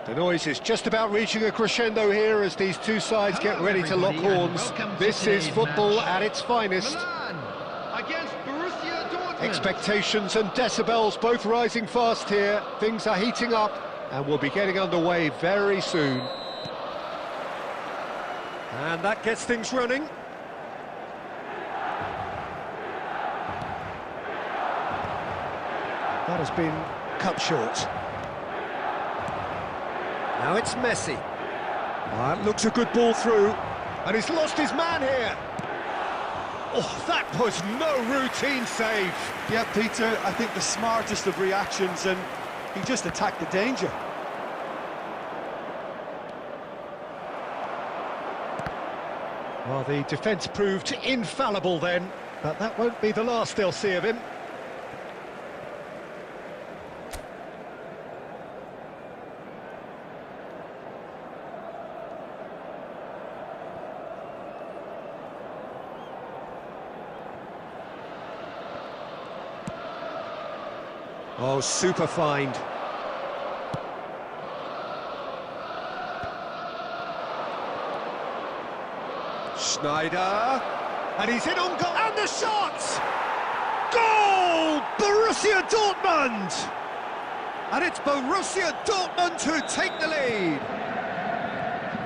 The noise is just about reaching a crescendo here as these two sides get ready to lock horns. This is football at its finest. Against Borussia Dortmund. Expectations and decibels both rising fast here. Things are heating up and we'll be getting underway very soon. And that gets things running. That has been cut short. Now it's Messi. That looks a good ball through. And he's lost his man here. Oh, that was no routine save. Yeah, Peter, I think the smartest of reactions, and he just attacked the danger. Well, the defence proved infallible then, but that won't be the last they'll see of him. Oh, super find. Schneider, and he's in on goal, and the shot! Goal! Borussia Dortmund! And it's Borussia Dortmund who take the lead.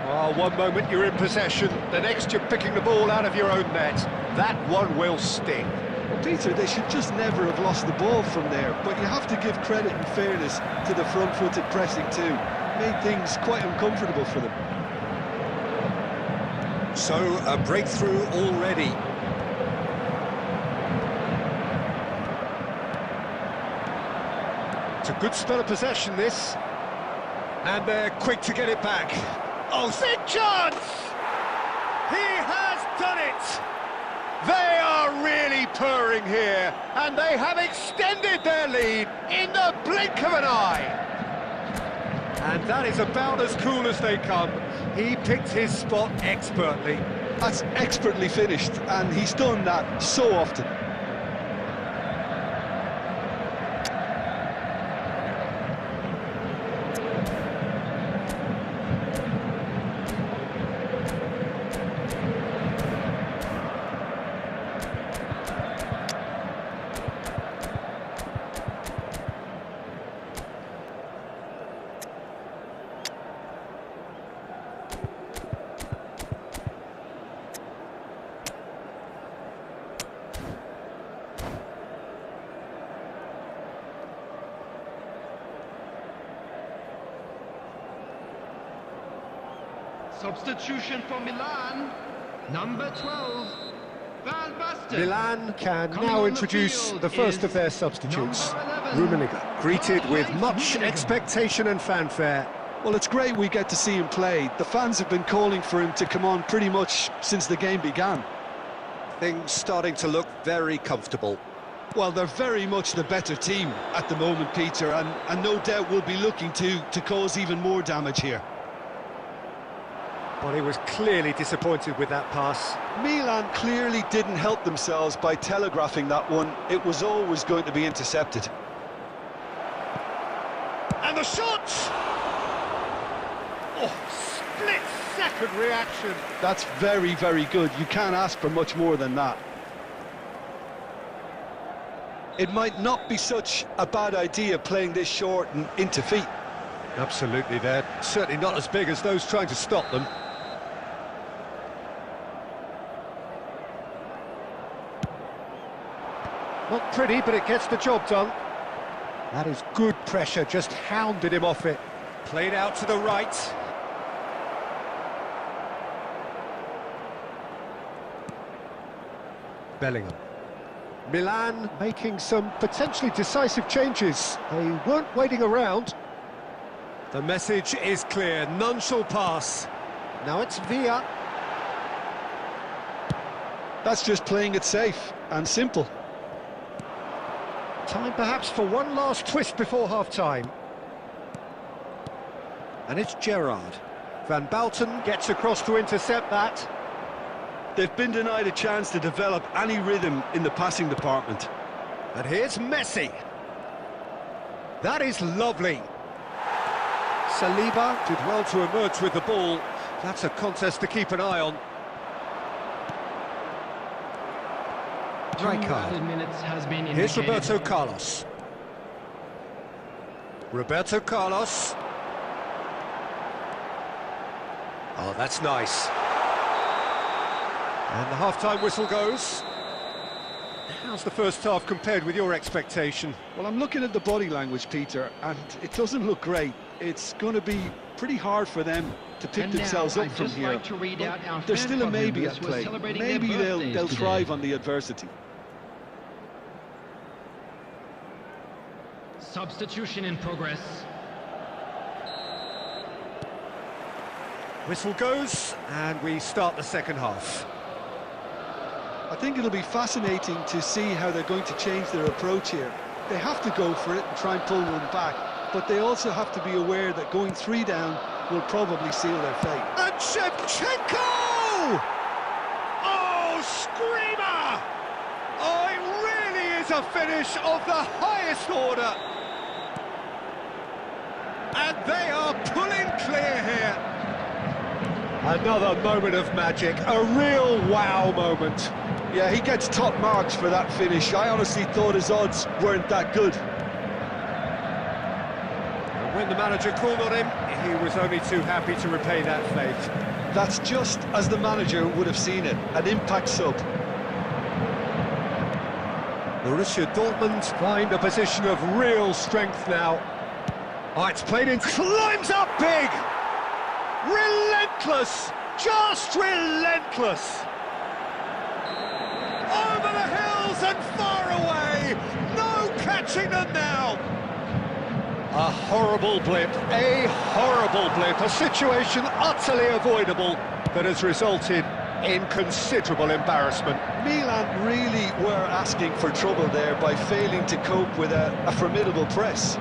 Oh, one moment you're in possession, the next you're picking the ball out of your own net. That one will sting. Well, Peter, they should just never have lost the ball from there, but you have to give credit and fairness to the front-footed pressing too. Made things quite uncomfortable for them. So, a breakthrough already. It's a good spell of possession, this. And they're quick to get it back. Oh, big chance! He has done it! They are really purring here, and they have extended their lead in the blink of an eye. And that is about as cool as they come. He picked his spot expertly. That's expertly finished, and he's done that so often. Substitution for Milan, number 12, Van Basten. Milan can now introduce the first of their substitutes, Rummenigge, greeted with much expectation and fanfare. Well, it's great we get to see him play. The fans have been calling for him to come on pretty much since the game began. Things starting to look very comfortable. Well, they're very much the better team at the moment, Peter, and no doubt will be looking to cause even more damage here. Well, he was clearly disappointed with that pass. Milan clearly didn't help themselves by telegraphing that one. It was always going to be intercepted. And the shot! Oh, split-second reaction. That's very, very good. You can't ask for much more than that. It might not be such a bad idea playing this short and into feet. Absolutely, they're certainly not as big as those trying to stop them. Not pretty, but it gets the job done. That is good pressure, just hounded him off it. Played out to the right. Bellingham. Milan making some potentially decisive changes. They weren't waiting around. The message is clear, none shall pass. Now it's Villa. That's just playing it safe and simple. Time perhaps for one last twist before half-time. And it's Gerrard. Van Basten gets across to intercept that. They've been denied a chance to develop any rhythm in the passing department. And here's Messi. That is lovely. Saliba did well to emerge with the ball. That's a contest to keep an eye on. Here's Roberto Carlos. Roberto Carlos. Oh, that's nice. And the half-time whistle goes. How's the first half compared with your expectation? Well, I'm looking at the body language, Peter, and it doesn't look great. It's going to be pretty hard for them to pick themselves up from here. There's still a maybe at play. Maybe they'll thrive on the adversity. Substitution in progress. Whistle goes, and we start the second half. I think it'll be fascinating to see how they're going to change their approach here. They have to go for it and try and pull one back, but they also have to be aware that going 3 down will probably seal their fate. And Shevchenko! Oh, screamer! Oh, it really is a finish of the highest order. And they are pulling clear here. Another moment of magic, a real wow moment. Yeah, he gets top marks for that finish. I honestly thought his odds weren't that good. And when the manager called on him, he was only too happy to repay that faith. That's just as the manager would have seen it, an impact sub. Borussia Dortmund find a position of real strength now. Oh, it's played in, climbs up big! Relentless! Just relentless! Over the hills and far away! No catching them now! A horrible blip, a situation utterly avoidable that has resulted in considerable embarrassment. Milan really were asking for trouble there by failing to cope with a formidable press.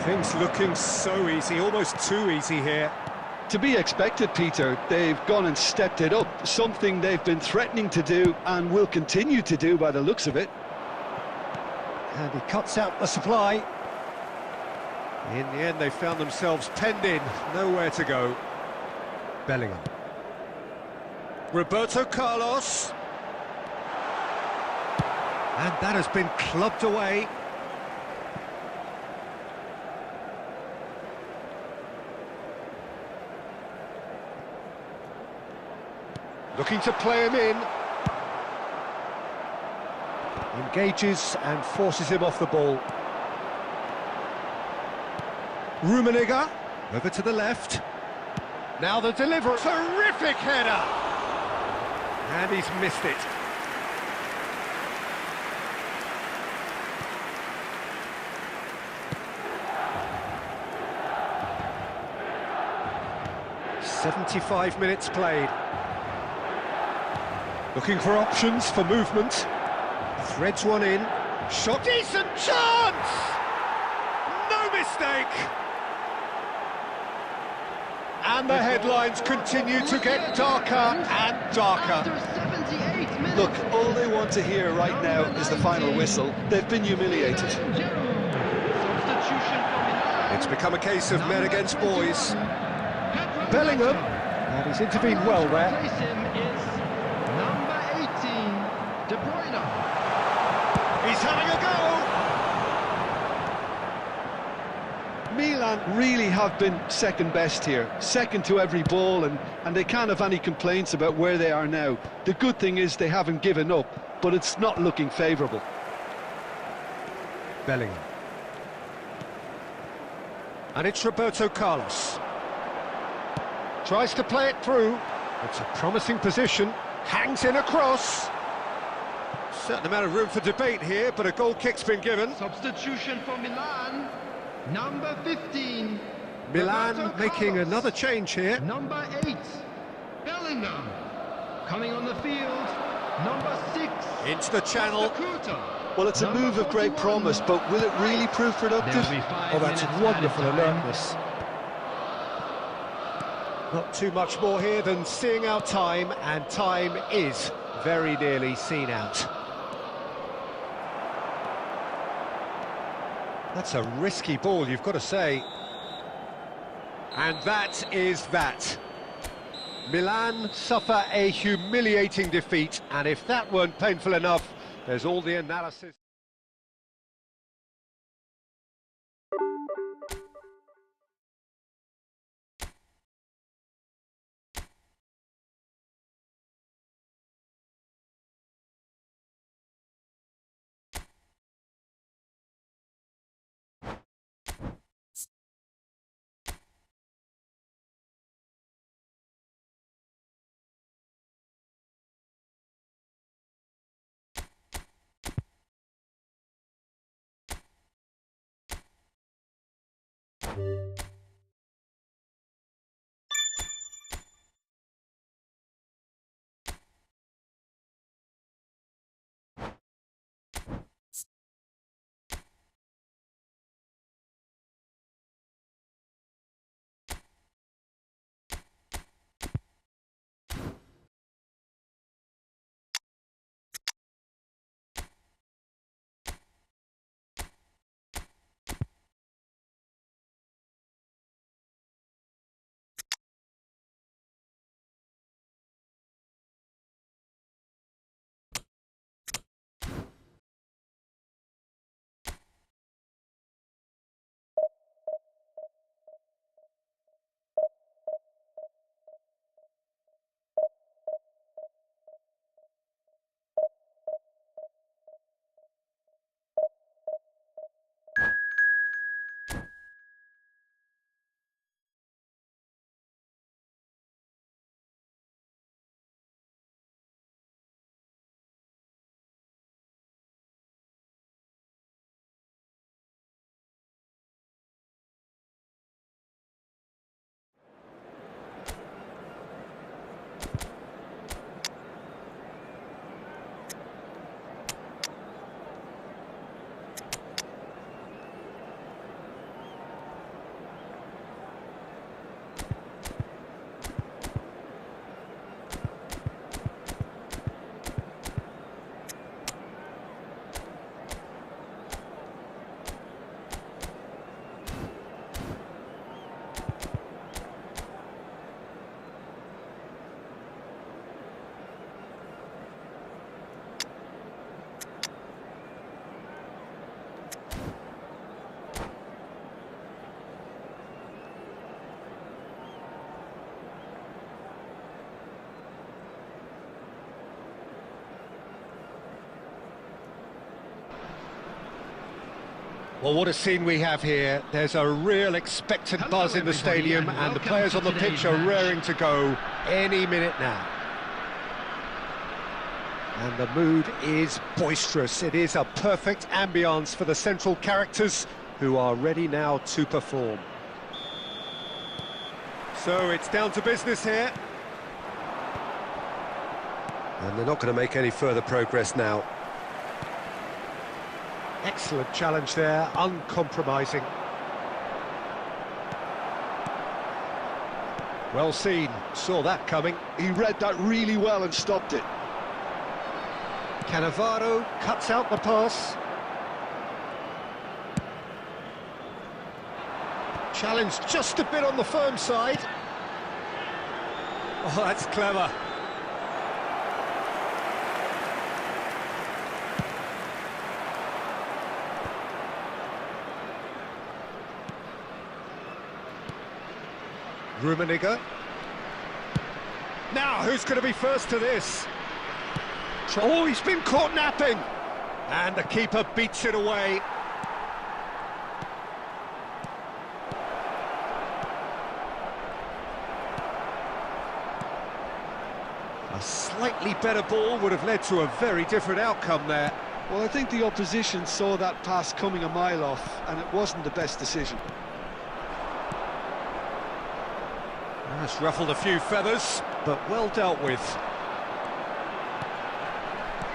Things looking so easy, almost too easy here. To be expected, Peter. They've gone and stepped it up, something they've been threatening to do and will continue to do by the looks of it. And he cuts out the supply. In the end, they found themselves penned in, nowhere to go. Bellingham. Roberto Carlos. And that has been clubbed away. Looking to play him in. Engages and forces him off the ball. Rummenigge, over to the left. Now the delivery. Terrific header! And he's missed it. "75 minutes played. Looking for options for movement. Threads one in. Shot. Decent chance! No mistake! And the headlines continue to get darker and darker. Look, all they want to hear right now is the final whistle. They've been humiliated. It's become a case of men against boys. Bellingham, and he's intervened well there. He's having a go! Milan really have been second best here, second to every ball, and they can't have any complaints about where they are now. The good thing is they haven't given up, but it's not looking favourable. Bellingham. And it's Roberto Carlos. Tries to play it through. It's a promising position. Hangs in a cross. Certain amount of room for debate here, but a goal kick's been given. Substitution for Milan. Number 15. Milan making another change here. Number 8. Bellingham. Coming on the field. Number 6. Into the channel. Well, it's a move of great promise, but will it really prove productive? Oh, that's wonderful alertness. Not too much more here than seeing out time, and time is very nearly seen out. That's a risky ball, you've got to say. And that is that. Milan suffer a humiliating defeat, and if that weren't painful enough, there's all the analysis. Well, what a scene we have here. There's a real expectant buzz in the stadium, and the players on the pitch are raring to go any minute now. And the mood is boisterous. It is a perfect ambience for the central characters, who are ready now to perform. So it's down to business here. And they're not going to make any further progress now. Excellent challenge there, uncompromising. Well seen, saw that coming. He read that really well and stopped it. Cannavaro cuts out the pass. Challenge just a bit on the firm side. Oh, that's clever. Rummenigge. Now, who's going to be first to this? Oh, he's been caught napping. And the keeper beats it away. A slightly better ball would have led to a very different outcome there. Well, I think the opposition saw that pass coming a mile off, and it wasn't the best decision. That's ruffled a few feathers, but well dealt with.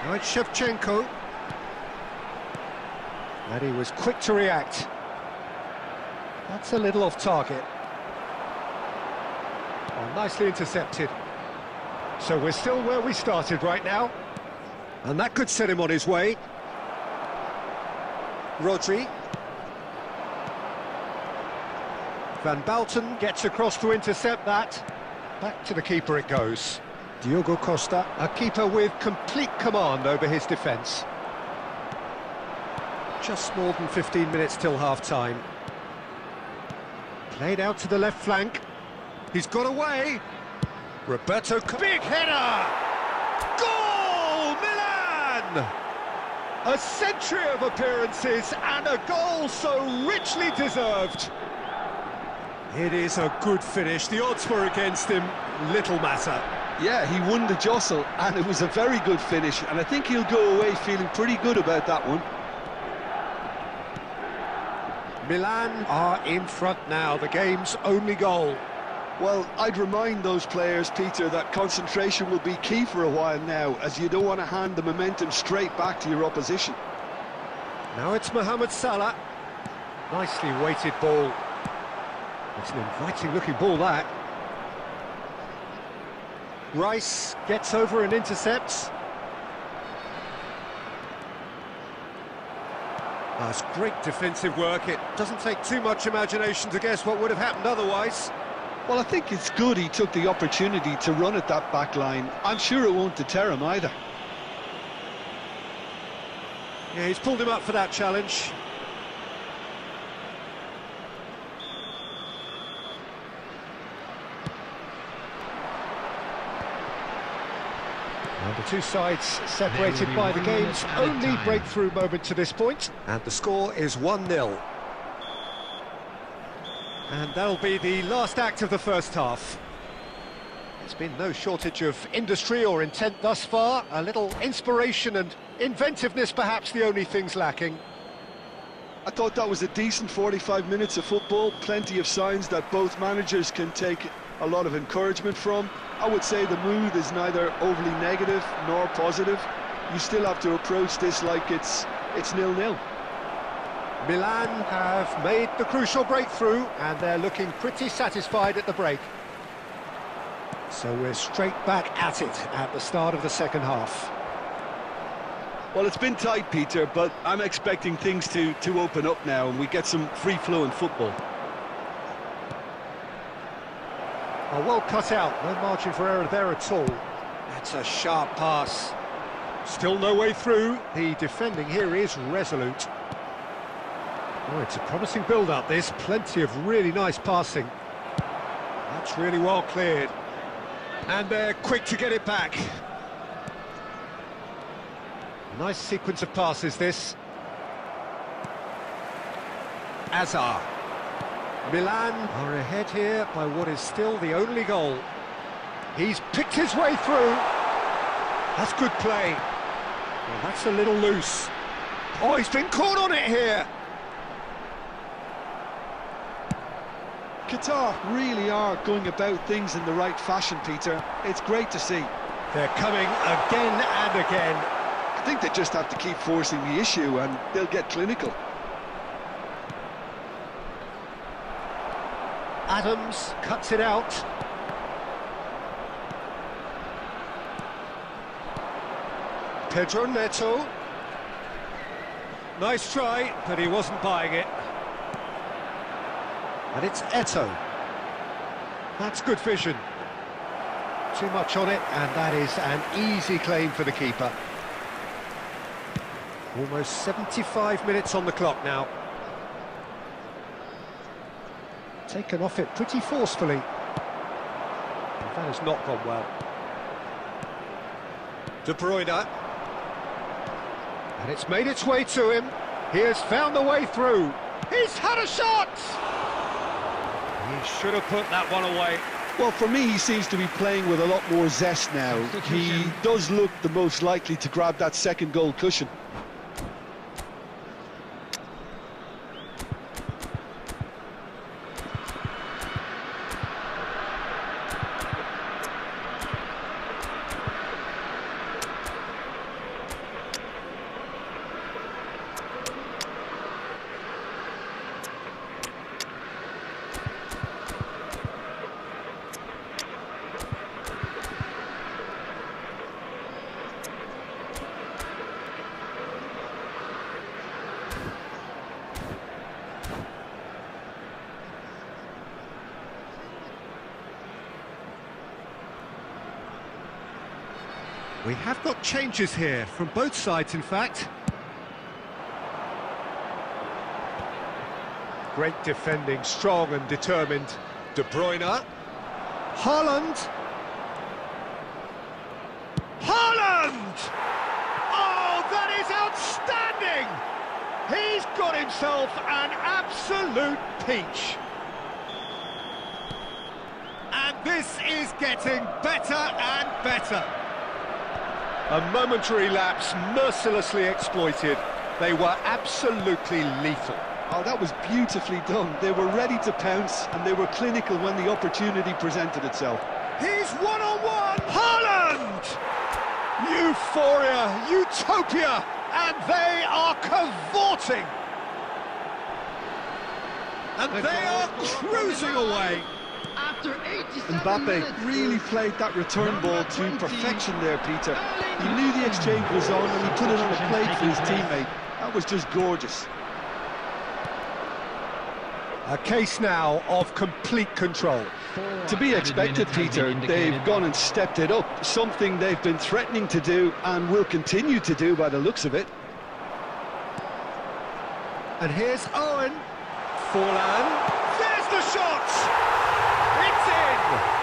Now it's Shevchenko. And he was quick to react. That's a little off target. Oh, nicely intercepted. So we're still where we started right now. And that could set him on his way. Rodri. Van Balten gets across to intercept that. Back to the keeper it goes. Diogo Costa, a keeper with complete command over his defence. Just more than 15 minutes till half-time. Played out to the left flank. He's got away. Roberto, big header! Goal, Milan! A century of appearances and a goal so richly deserved. It is a good finish. The odds were against him. Little matter. Yeah, he won the jostle, and it was a very good finish, and I think he'll go away feeling pretty good about that one. Milan are in front now, the game's only goal. Well, I'd remind those players, Peter, that concentration will be key for a while now, as you don't want to hand the momentum straight back to your opposition. Now it's Mohamed Salah. Nicely weighted ball. It's an inviting-looking ball, that. Rice gets over and intercepts. That's great defensive work. It doesn't take too much imagination to guess what would have happened otherwise. Well, I think it's good he took the opportunity to run at that back line. I'm sure it won't deter him either. Yeah, he's pulled him up for that challenge. And the two sides separated by the game's only breakthrough moment to this point. And the score is 1-0. And that'll be the last act of the first half. There's been no shortage of industry or intent thus far. A little inspiration and inventiveness perhaps the only things lacking. I thought that was a decent 45 minutes of football. Plenty of signs that both managers can take a lot of encouragement from. I would say the mood is neither overly negative nor positive. You still have to approach this like it's 0-0. Milan have made the crucial breakthrough and they're looking pretty satisfied at the break. So we're straight back at it at the start of the second half. Well, it's been tight, Peter, but I'm expecting things to open up now and we get some free-flowing football. Oh, well cut out, no margin for error there at all. That's a sharp pass. Still no way through. The defending here is resolute. Oh, it's a promising build-up, this. Plenty of really nice passing. That's really well cleared. And they're quick to get it back. Nice sequence of passes, this. Azar. Milan are ahead here by what is still the only goal. He's picked his way through. That's good play. Well, that's a little loose. Oh, he's been caught on it here. Qatar really are going about things in the right fashion, Peter. It's great to see. They're coming again and again. I think they just have to keep forcing the issue and they'll get clinical. Adams cuts it out. Pedro Neto. Nice try, but he wasn't buying it. And it's Eto'o. That's good vision. Too much on it, and that is an easy claim for the keeper. Almost 75 minutes on the clock now. Taken off it pretty forcefully. And that has not gone well. De Bruyne. And it's made its way to him. He has found the way through. He's had a shot! He should have put that one away. Well, for me, he seems to be playing with a lot more zest now. He does look the most likely to grab that second goal cushion. We have got changes here, from both sides in fact. Great defending, strong and determined. De Bruyne. Haaland. Haaland! Oh, that is outstanding! He's got himself an absolute peach. And this is getting better and better. A momentary lapse mercilessly exploited. They were absolutely lethal. Oh, that was beautifully done. They were ready to pounce and they were clinical when the opportunity presented itself. He's one-on-one! Haaland! Euphoria, utopia, and they are cavorting. And they are cruising away. After 87 Mbappe minutes. really played that return ball to perfection there, Peter. He knew the exchange was on and he put it on a plate for his teammate. That was just gorgeous. A case now of complete control. To be expected, Peter, they've gone and stepped it up, something they've been threatening to do and will continue to do by the looks of it. And here's Owen. Forlan. There's the shot! It's in!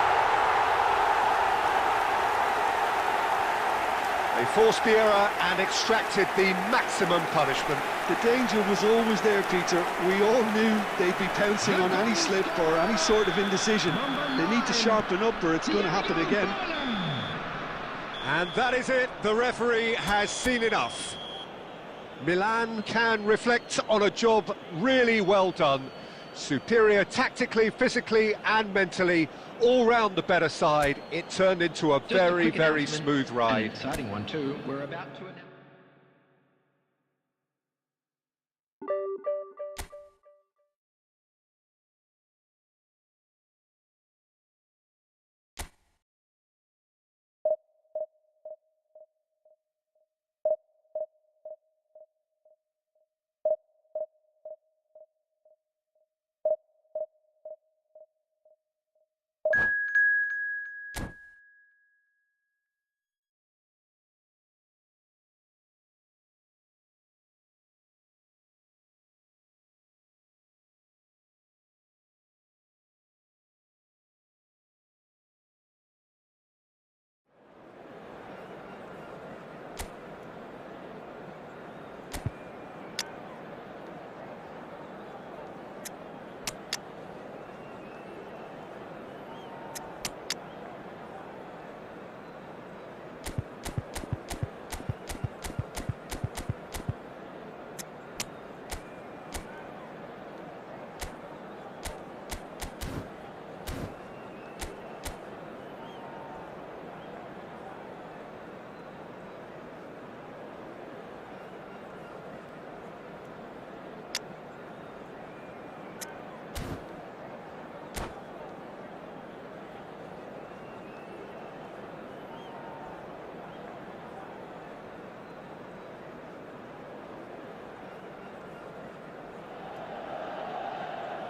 They forced the error and extracted the maximum punishment. The danger was always there, Peter. We all knew they'd be pouncing on any slip or any sort of indecision. They need to sharpen up or it's going to happen again. And that is it. The referee has seen enough. Milan can reflect on a job really well done. Superior tactically, physically and mentally. All round the better side. It turned into a very, very smooth ride. An exciting one too. We're about to announce.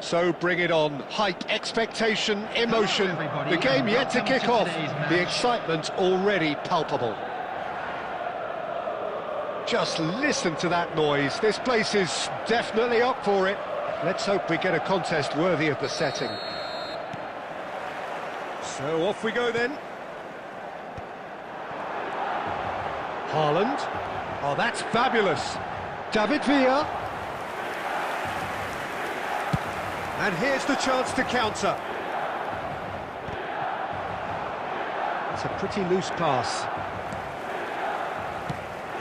So bring it on. Hype, expectation, emotion. The game yet to kick off. The excitement already palpable. Just listen to that noise. This place is definitely up for it. Let's hope we get a contest worthy of the setting. So off we go then. Haaland. Oh, that's fabulous. David Villa. And here's the chance to counter. It's a pretty loose pass.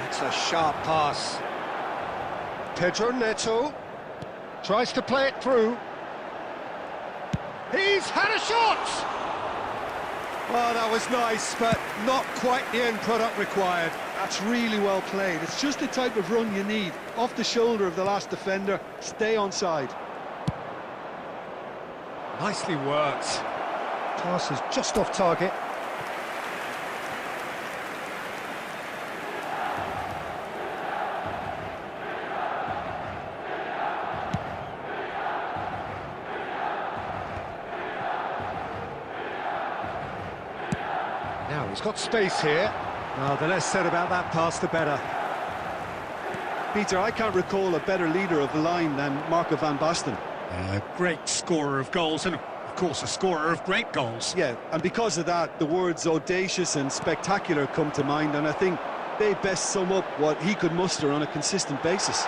That's a sharp pass. Pedro Neto tries to play it through. He's had a shot! Oh, that was nice, but not quite the end product required. That's really well played. It's just the type of run you need. Off the shoulder of the last defender, stay onside. Nicely worked. Pass is just off target. Now he's got space here. Well, the less said about that pass, the better. Peter, I can't recall a better leader of the line than Marco van Basten. A great scorer of goals and, of course, a scorer of great goals. Yeah, and because of that, the words audacious and spectacular come to mind, and I think they best sum up what he could muster on a consistent basis.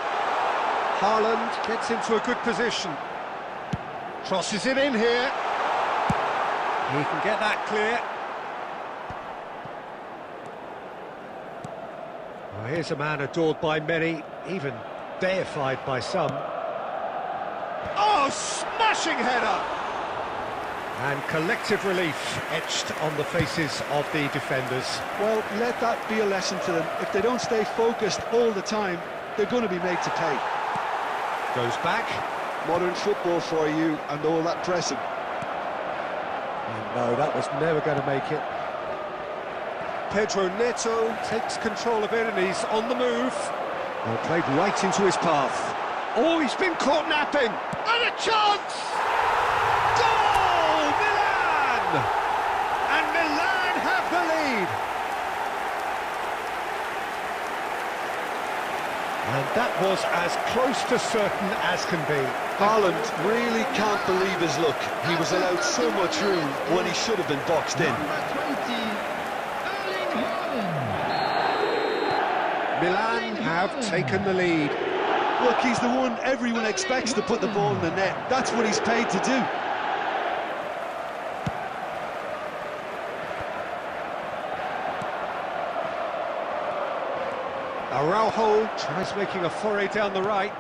Haaland gets into a good position. Crosses it in here. He can get that clear. Well, here's a man adored by many, even deified by some. Oh, smashing header! And collective relief etched on the faces of the defenders. Well, let that be a lesson to them. If they don't stay focused all the time, they're going to be made to pay. Goes back. Modern football for you and all that pressing. And no, that was never going to make it. Pedro Neto takes control of it and he's on the move. Well, played right into his path. Oh, he's been caught napping. And a chance! Goal! Milan! And Milan have the lead. And that was as close to certain as can be. Haaland really can't believe his luck. He was allowed so much room when he should have been boxed in. Milan have taken the lead. Look, he's the one everyone expects to put the ball in the net. That's what he's paid to do. Araujo tries making a foray down the right.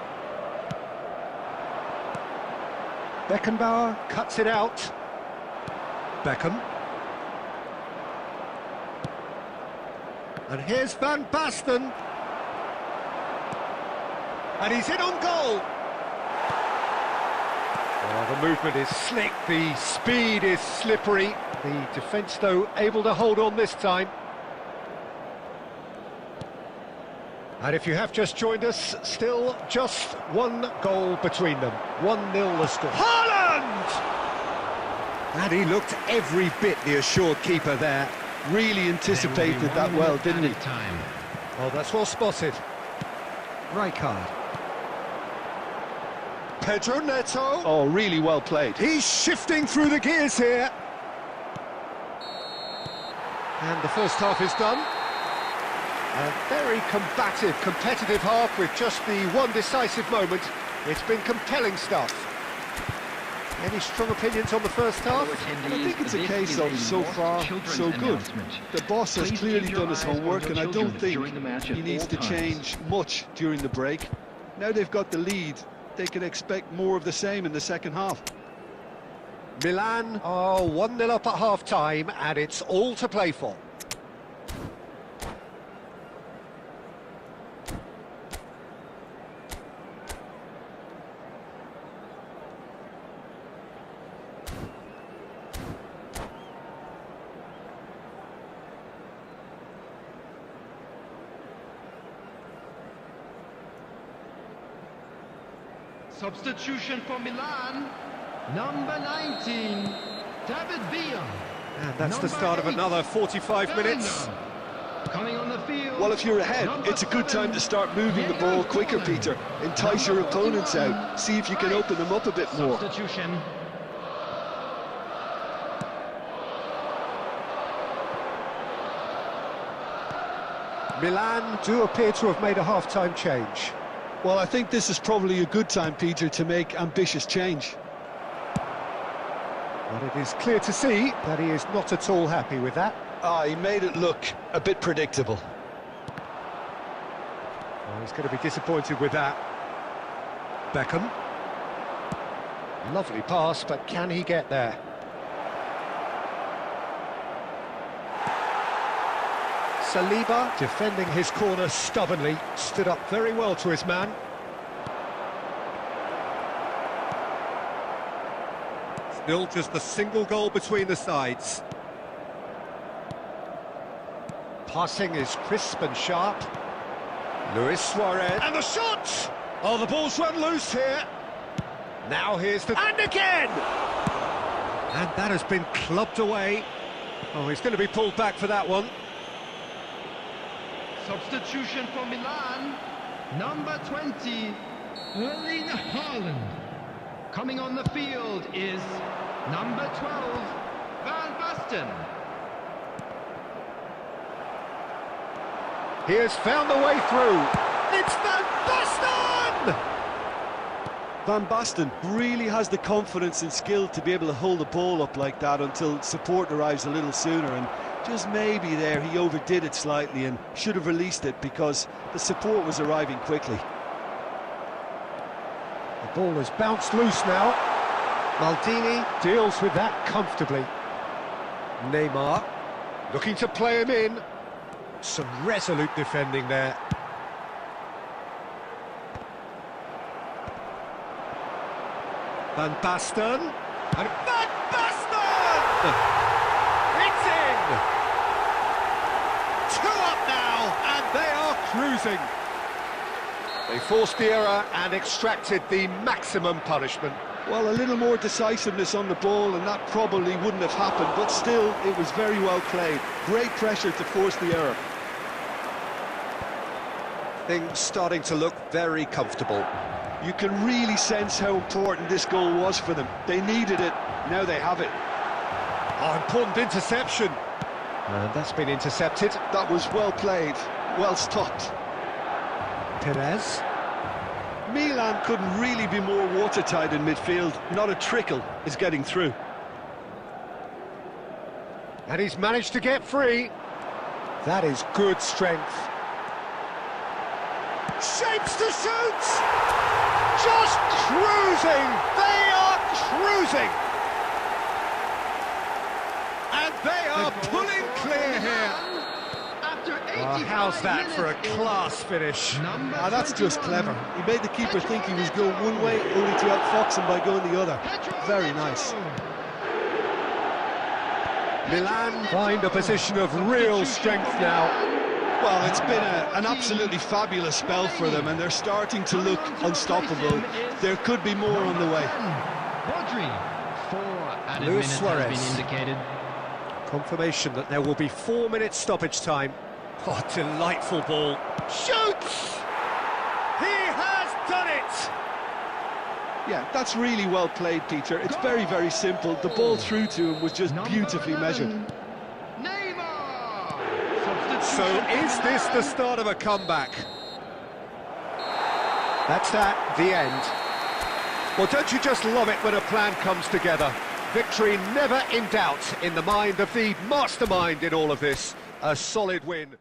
Beckenbauer cuts it out. Beckham. And here's Van Basten. And he's in on goal. Oh, the movement is slick, the speed is slippery. The defence, though, able to hold on this time. And if you have just joined us, still just one goal between them. 1-0 the score. Haaland! And he looked every bit the assured keeper there. Really anticipated that well, didn't he? Oh, that's well spotted. Rijkaard. Pedro Neto. Oh, really well played. He's shifting through the gears here. And the first half is done. A very combative, competitive half with just the one decisive moment. It's been compelling stuff. Any strong opinions on the first half? I think it's a case of so far, so good. The boss has clearly done his homework, and I don't think he needs to change much during the break. Now they've got the lead, they can expect more of the same in the second half. Milan are 1-0 up at half-time, and it's all to play for. Substitution for Milan, number 19, David Villa. And that's the start of another 45 minutes. Coming on the field. Well, if you're ahead, it's a good time to start moving the ball quicker, Peter. Entice your opponents out. See if you can open them up a bit more. Substitution. Milan do appear to have made a half-time change. Well, I think this is probably a good time, Peter, to make ambitious change. But it is clear to see that he is not at all happy with that. He made it look a bit predictable. Well, he's going to be disappointed with that. Beckham. Lovely pass, but can he get there? Saliba, defending his corner stubbornly, stood up very well to his man. Still just a single goal between the sides. Passing is crisp and sharp. Luis Suarez. And the shot! Oh, the ball's run loose here. Now here's the... And again! And that has been clubbed away. Oh, he's going to be pulled back for that one. Substitution for Milan, number 20, Erling Haaland. Coming on the field is number 12, Van Basten. He has found the way through. It's Van Basten! Van Basten really has the confidence and skill to be able to hold the ball up like that until support arrives a little sooner, and just maybe there he overdid it slightly and should have released it because the support was arriving quickly. The ball has bounced loose now. Maldini deals with that comfortably. Neymar looking to play him in. Some resolute defending there. Van Basten. And Van Basten! It's in! 2 up now, and they are cruising. They forced the error and extracted the maximum punishment. Well, a little more decisiveness on the ball and that probably wouldn't have happened, but still, it was very well played. Great pressure to force the error. Things starting to look very comfortable. You can really sense how important this goal was for them. They needed it, now they have it. Oh, important interception. And that's been intercepted. That was well played, well stopped. Perez. Milan couldn't really be more watertight in midfield. Not a trickle is getting through. And he's managed to get free. That is good strength. Shapes to shoot! Just cruising! They are cruising! And they are pulling clear here. Oh, how's that for a class finish? Ah, that's just clever. He made the keeper think he was going one way, only to outfox him by going the other. Very nice. Milan find a position of real strength now. Well, it's been an absolutely fabulous spell for them, and they're starting to look unstoppable. There could be more on the way. Luis Suarez. Confirmation that there will be 4 minutes stoppage time. Oh, delightful ball. Shoots! He has done it! Yeah, that's really well played, Peter. It's very, very simple. The ball through to him was just beautifully measured. So is this the start of a comeback? That's that, the end. Well, don't you just love it when a plan comes together? Victory never in doubt in the mind of the mastermind in all of this. A solid win.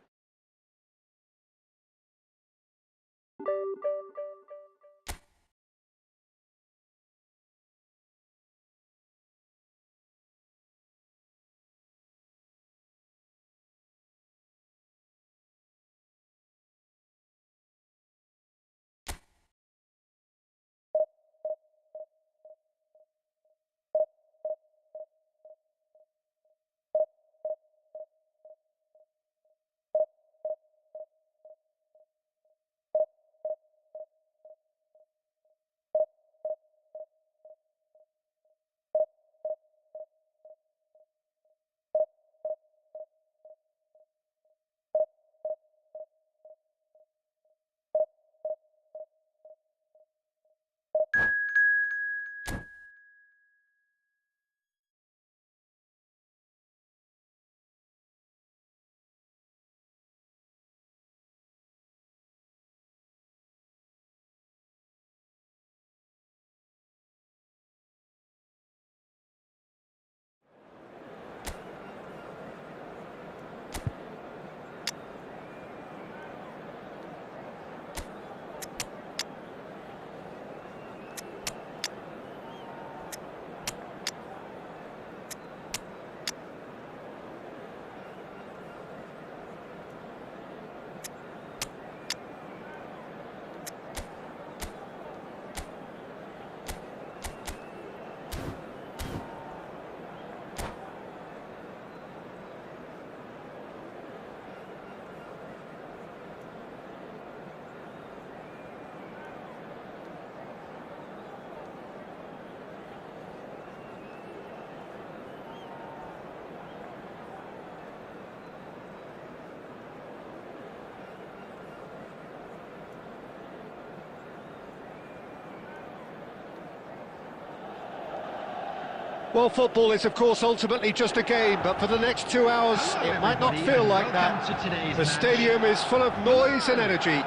Well, football is, of course, ultimately just a game, but for the next 2 hours, it might not feel like that. The stadium is full of noise and energy.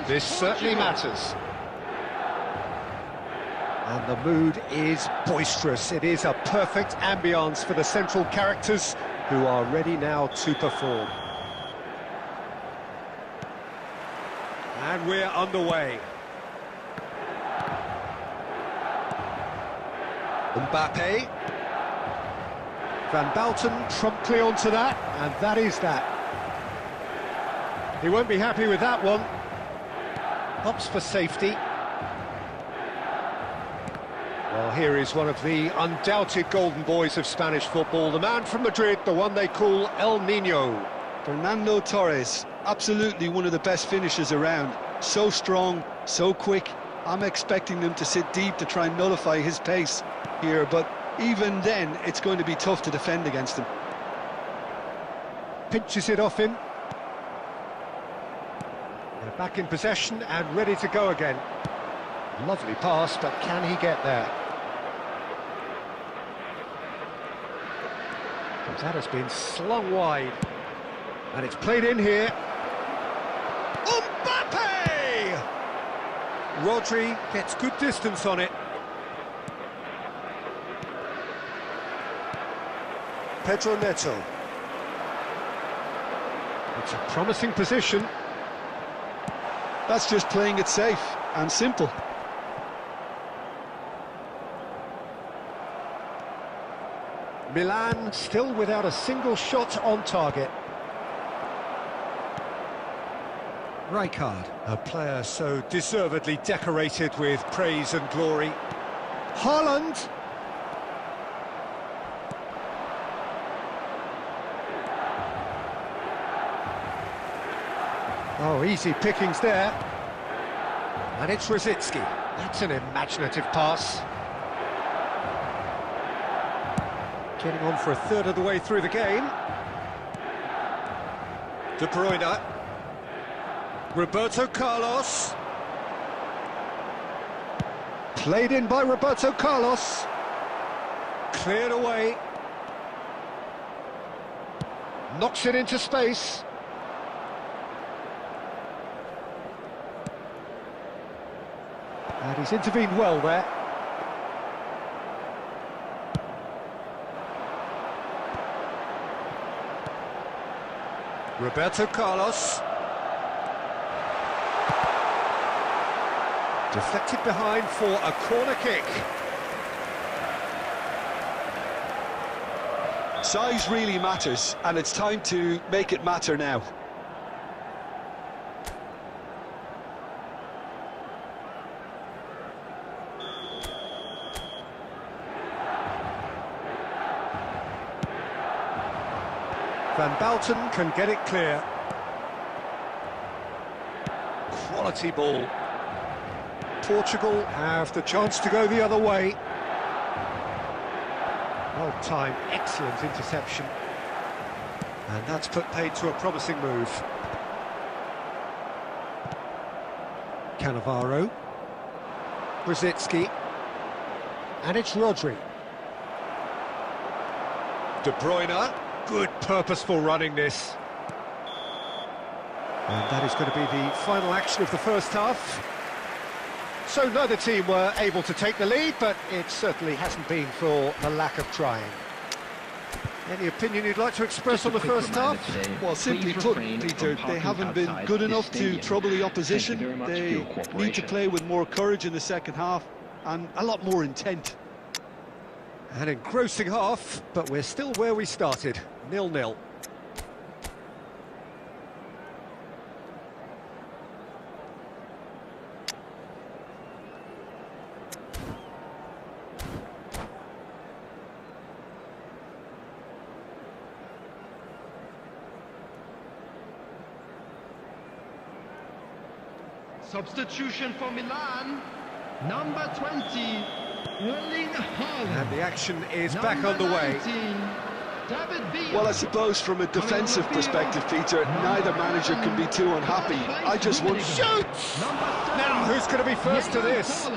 This certainly matters. And the mood is boisterous. It is a perfect ambience for the central characters who are ready now to perform. And we're underway. Mbappe. Van Basten promptly onto that, and that is that. He won't be happy with that one. Opts for safety. Well, here is one of the undoubted golden boys of Spanish football, the man from Madrid, the one they call El Niño. Fernando Torres, absolutely one of the best finishers around. So strong, so quick. I'm expecting them to sit deep to try and nullify his pace here, but even then, it's going to be tough to defend against him. Pinches it off him. They're back in possession and ready to go again. Lovely pass, but can he get there? That has been slung wide. And it's played in here. Mbappe! Rodri gets good distance on it. Pedro Neto. It's a promising position. That's just playing it safe and simple. Milan still without a single shot on target. Rijkaard, a player so deservedly decorated with praise and glory. Haaland. Oh, easy pickings there. And it's Rosicky. That's an imaginative pass. Getting on for a third of the way through the game. De Bruyne. Roberto Carlos. Played in by Roberto Carlos. Cleared away. Knocks it into space. And he's intervened well there. Roberto Carlos. Deflected behind for a corner kick. Size really matters, and it's time to make it matter now. Van Basten can get it clear. Quality ball. Portugal have the chance to go the other way. Well timed, excellent interception. And that's put paid to a promising move. Cannavaro. Rosicky. And it's Rodri. De Bruyne. Good purposeful running this. And that is going to be the final action of the first half. So neither team were able to take the lead, but it certainly hasn't been for the lack of trying. Any opinion you'd like to express on the first half? Well, simply put, Peter, they haven't been good enough to trouble the opposition. They need to play with more courage in the second half and a lot more intent. An engrossing half, but we're still where we started, 0-0. Substitution for Milan, number 20. And the action is back on the way. Well, I suppose from a defensive perspective, Peter, neither manager can be too unhappy. I just want... Shoots! Now, who's going to be first to this?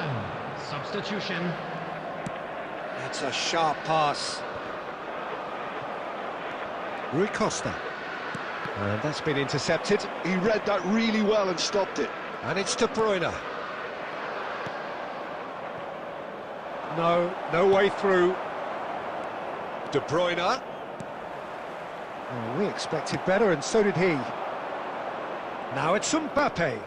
Substitution. That's a sharp pass. Rui Costa. And that's been intercepted. He read that really well and stopped it. And it's De Bruyne. No way through. De Bruyne. Oh, we expected better, and so did he. Now it's Mbappe.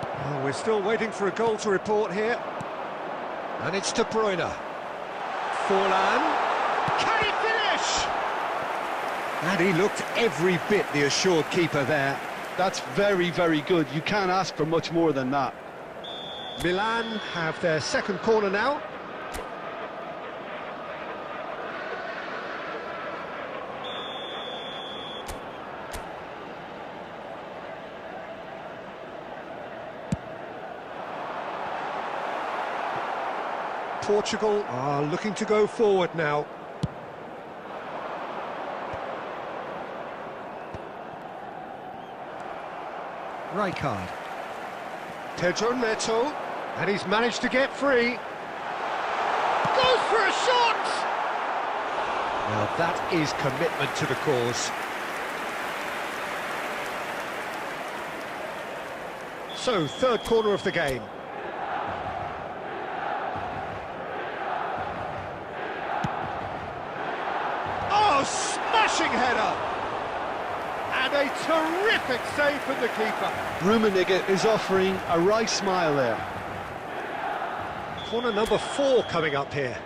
Oh, we're still waiting for a goal to report here. And it's De Bruyne. Forlan. Can he finish? And he looked every bit the assured keeper there. That's very, very good. You can't ask for much more than that. Milan have their second corner now. Portugal are looking to go forward now. Rijkaard. Pedro Neto, and he's managed to get free. Goes for a shot! Now that is commitment to the cause. So, third corner of the game. Oh, smashing header! And a terrific save from the keeper. Rummenigge is offering a wry smile there. Corner number 4 coming up here.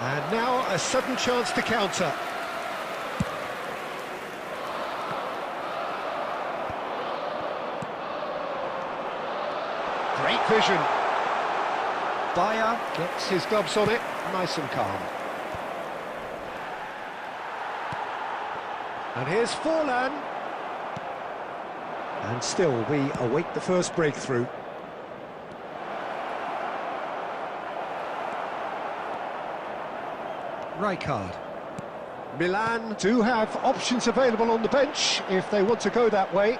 And now a sudden chance to counter. Great vision. Bayer gets his gloves on it, nice and calm. And here's Forlan. And still we await the first breakthrough. Rijkaard. Milan do have options available on the bench if they want to go that way.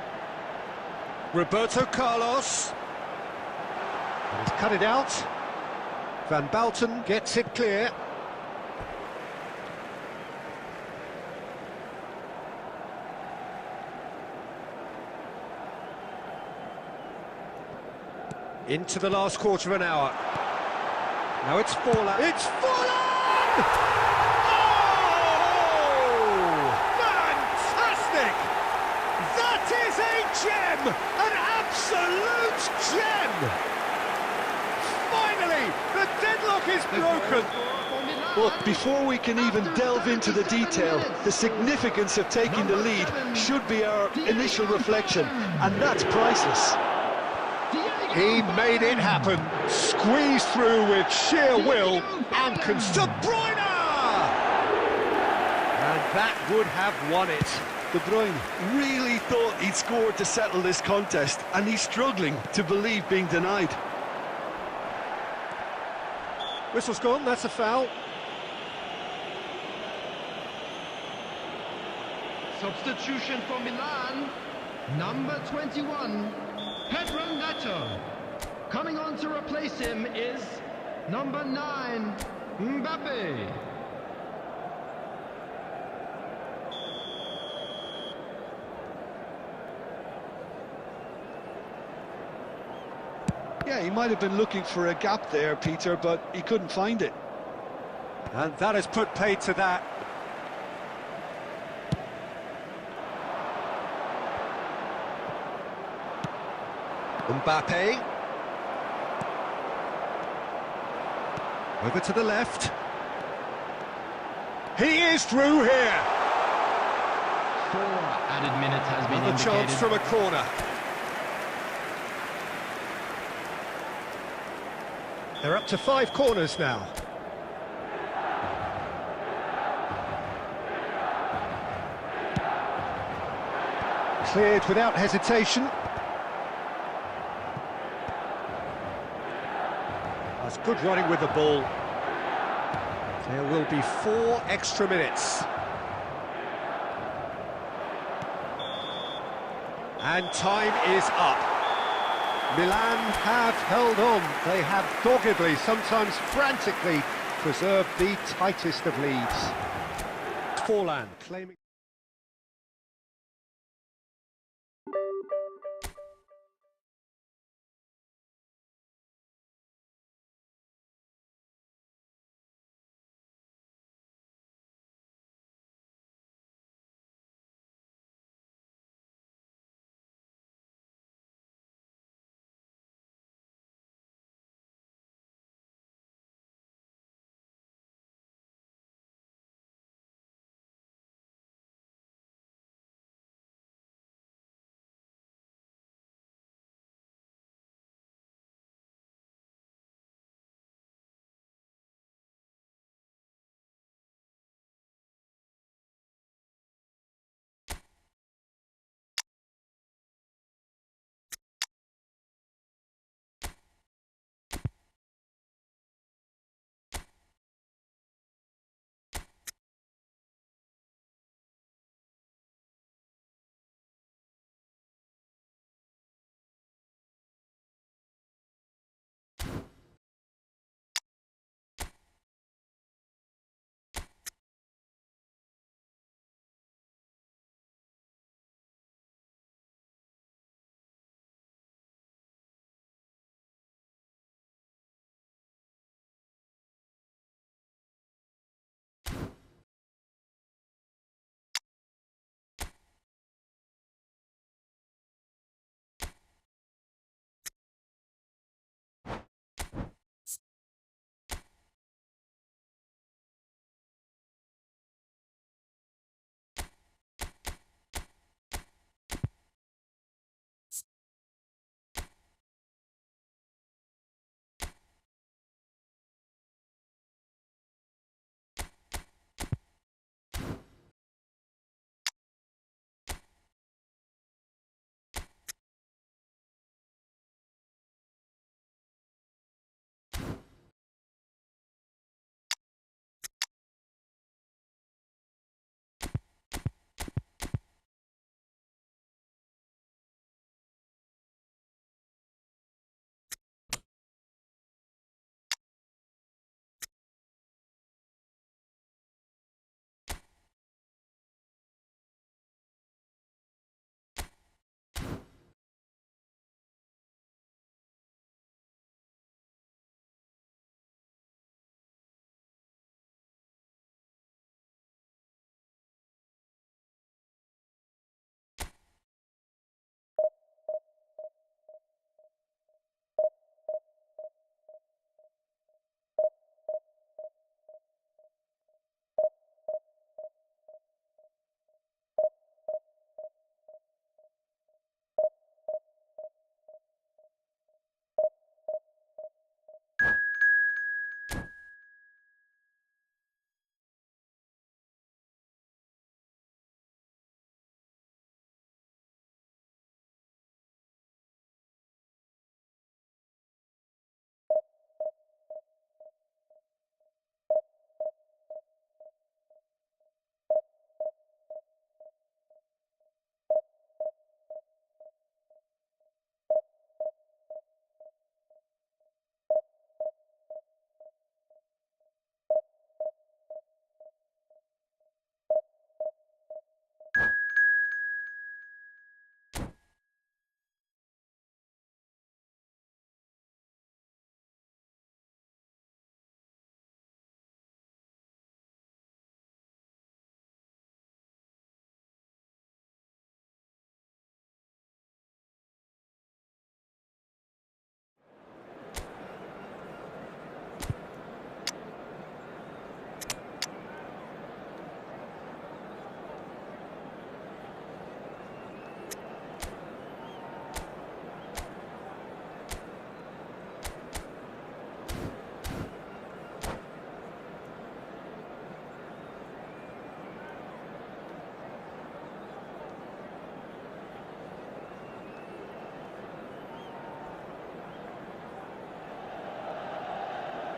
Roberto Carlos. He's cut it out. Van Bouten gets it clear. Into the last quarter of an hour. Now it's Forlan. It's Forlan! Oh! Fantastic! That is a gem! An absolute gem! Finally, the deadlock is broken. Look, before we can even delve into the detail, the significance of taking the lead should be our initial reflection, and that's priceless. He made it happen, squeezed through with sheer will, and De Bruyne! And that would have won it. De Bruyne really thought he'd scored to settle this contest, and he's struggling to believe being denied. Whistle's gone, that's a foul. Substitution for Milan, number 21, Pedro Neto. Coming on to replace him is number 9, Mbappe. Yeah, he might have been looking for a gap there, Peter, but he couldn't find it. And that has put paid to that. Mbappe. Over to the left. He is through here. 4 added minutes has been Another indicated. chance from a corner. They're up to 5 corners now. Cleared without hesitation. That's good running with the ball. There will be 4 extra minutes. And time is up. Milan have held on. They have doggedly, sometimes frantically, preserved the tightest of leads. Forlan claiming...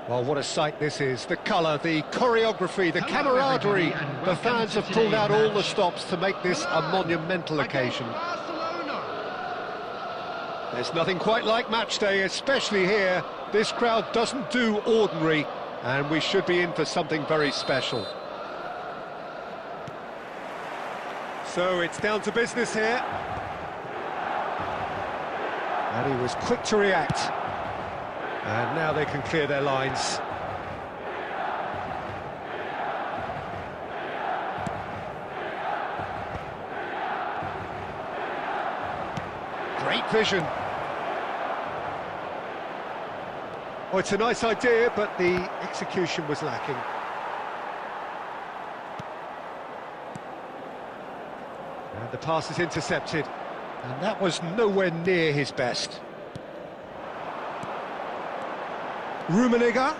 Well, what a sight this is. The colour, the choreography, the camaraderie. The fans have pulled out all the stops to make this a monumental occasion. There's nothing quite like match day, especially here. This crowd doesn't do ordinary, and we should be in for something very special. So it's down to business here. And he was quick to react. And now they can clear their lines. Great vision. Oh, it's a nice idea, but the execution was lacking. And the pass is intercepted. And that was nowhere near his best. Rummenigge. Real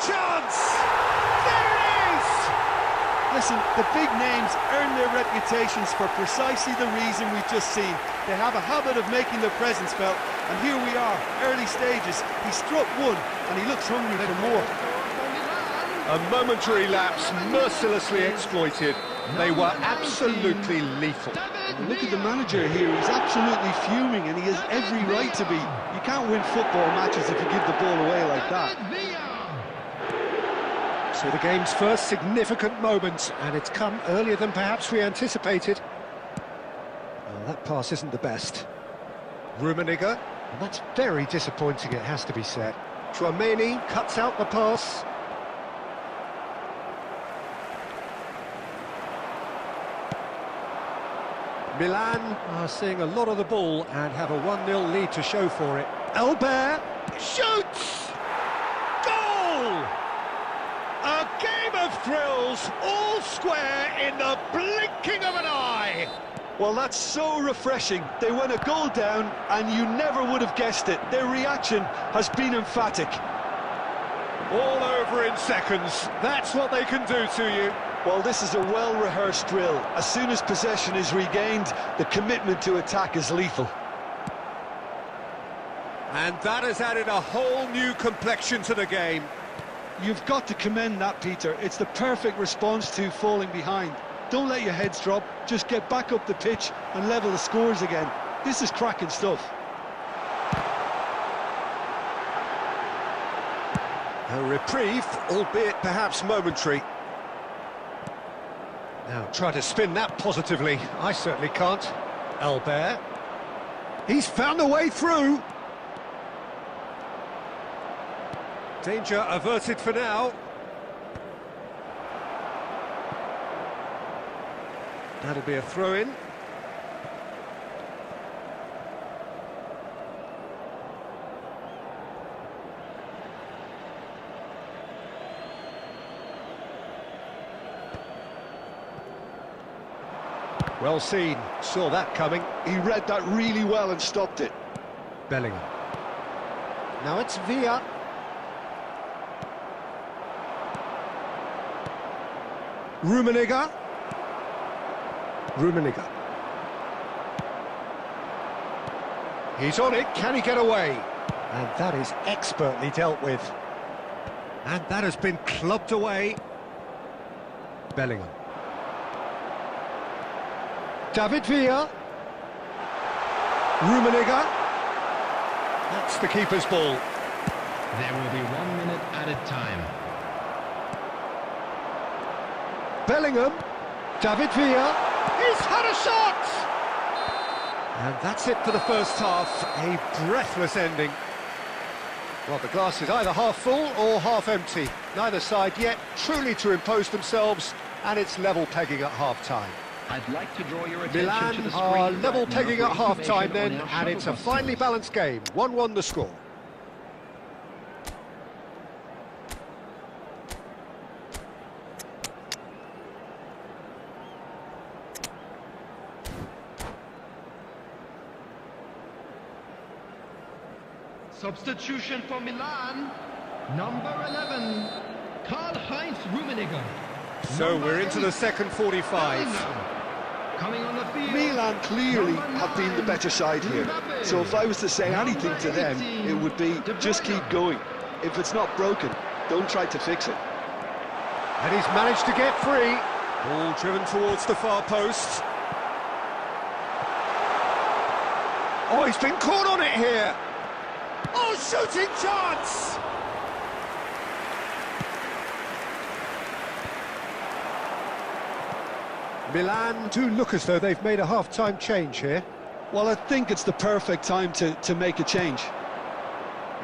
chance! There it is! Listen, the big names earn their reputations for precisely the reason we've just seen. They have a habit of making their presence felt, and here we are, early stages. He struck one, and he looks hungry for more. A momentary lapse, mercilessly exploited. They were absolutely lethal. Look at the manager here, he's absolutely fuming, and he has every right to be. You can't win football matches if you give the ball away like that. So the game's first significant moment, and it's come earlier than perhaps we anticipated. Well, that pass isn't the best. Rummenigge, and that's very disappointing, it has to be said. Chouameni cuts out the pass. Milan are seeing a lot of the ball and have a 1-0 lead to show for it. Albert shoots! Goal! A game of thrills, all square in the blinking of an eye! Well, that's so refreshing. They went a goal down, and you never would have guessed it. Their reaction has been emphatic. All over in seconds. That's what they can do to you. Well, this is a well-rehearsed drill. As soon as possession is regained, the commitment to attack is lethal. And that has added a whole new complexion to the game. You've got to commend that, Peter. It's the perfect response to falling behind. Don't let your heads drop, just get back up the pitch and level the scores again. This is cracking stuff. A reprieve, albeit perhaps momentary. Now try to spin that positively. I certainly can't. Albert. He's found a way through. Danger averted for now. That'll be a throw-in. Well seen, saw that coming. He read that really well and stopped it. Bellingham. Now it's Villa. Rummenigge. Rummenigge. He's on it, can he get away? And that is expertly dealt with. And that has been clubbed away. Bellingham. David Villa. Rummenigge. That's the keeper's ball. There will be 1 minute added time. Bellingham. David Villa. He's had a shot! And that's it for the first half. A breathless ending. Well, the glass is either half full or half empty. Neither side yet truly to impose themselves, and it's level pegging at half-time. I'd like to draw your attention Milan to the screen are level right now pegging for at half-time then, information on our and it's a shuttle finely buses. balanced game. 1-1 the score. Substitution for Milan, number 11, Karl-Heinz Rummenigge. So Number we're into the 8, second 45. Bellingham. Coming on the field. Milan clearly have been the better side here. So if I was to say anything to them, it would be just keep going. If it's not broken, don't try to fix it. And he's managed to get free. Ball driven towards the far post. Oh, he's been caught on it here. Oh, shooting chance! Milan do look as though they've made a half-time change here. Well, I think it's the perfect time to make a change.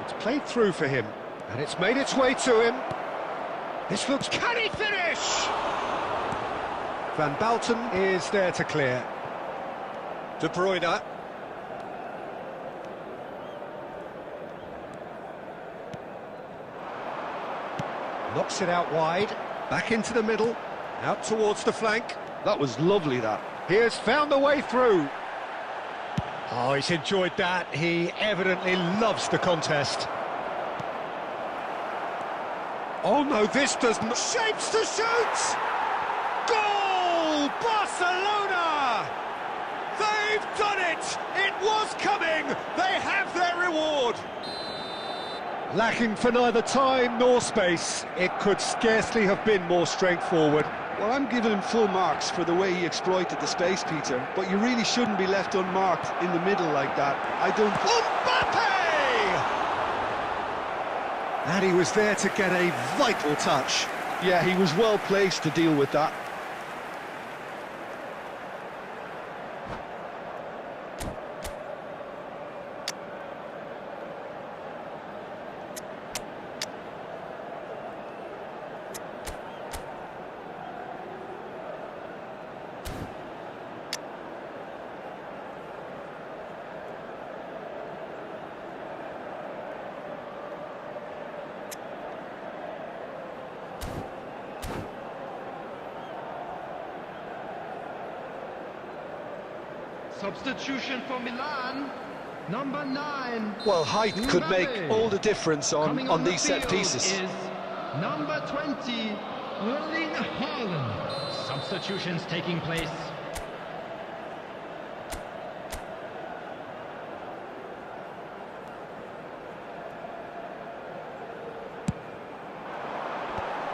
It's played through for him, and it's made its way to him. This looks... Can he finish? Van Balten is there to clear. De Bruyne. Knocks it out wide, back into the middle, out towards the flank. That was lovely, that. He has found the way through. Oh, he's enjoyed that. He evidently loves the contest. Oh no, this doesn't... Shapes to shoot! Goal! Barcelona! They've done it! It was coming! They have their reward! Lacking for neither time nor space, it could scarcely have been more straightforward. Well, I'm giving him full marks for the way he exploited the space, Peter, but you really shouldn't be left unmarked in the middle like that. I don't... Mbappe! And he was there to get a vital touch. Yeah, he was well placed to deal with that. Substitution for Milan, number 9. Well, height could make all the difference on these set pieces. Is number 20, Erling Haaland. Substitutions taking place.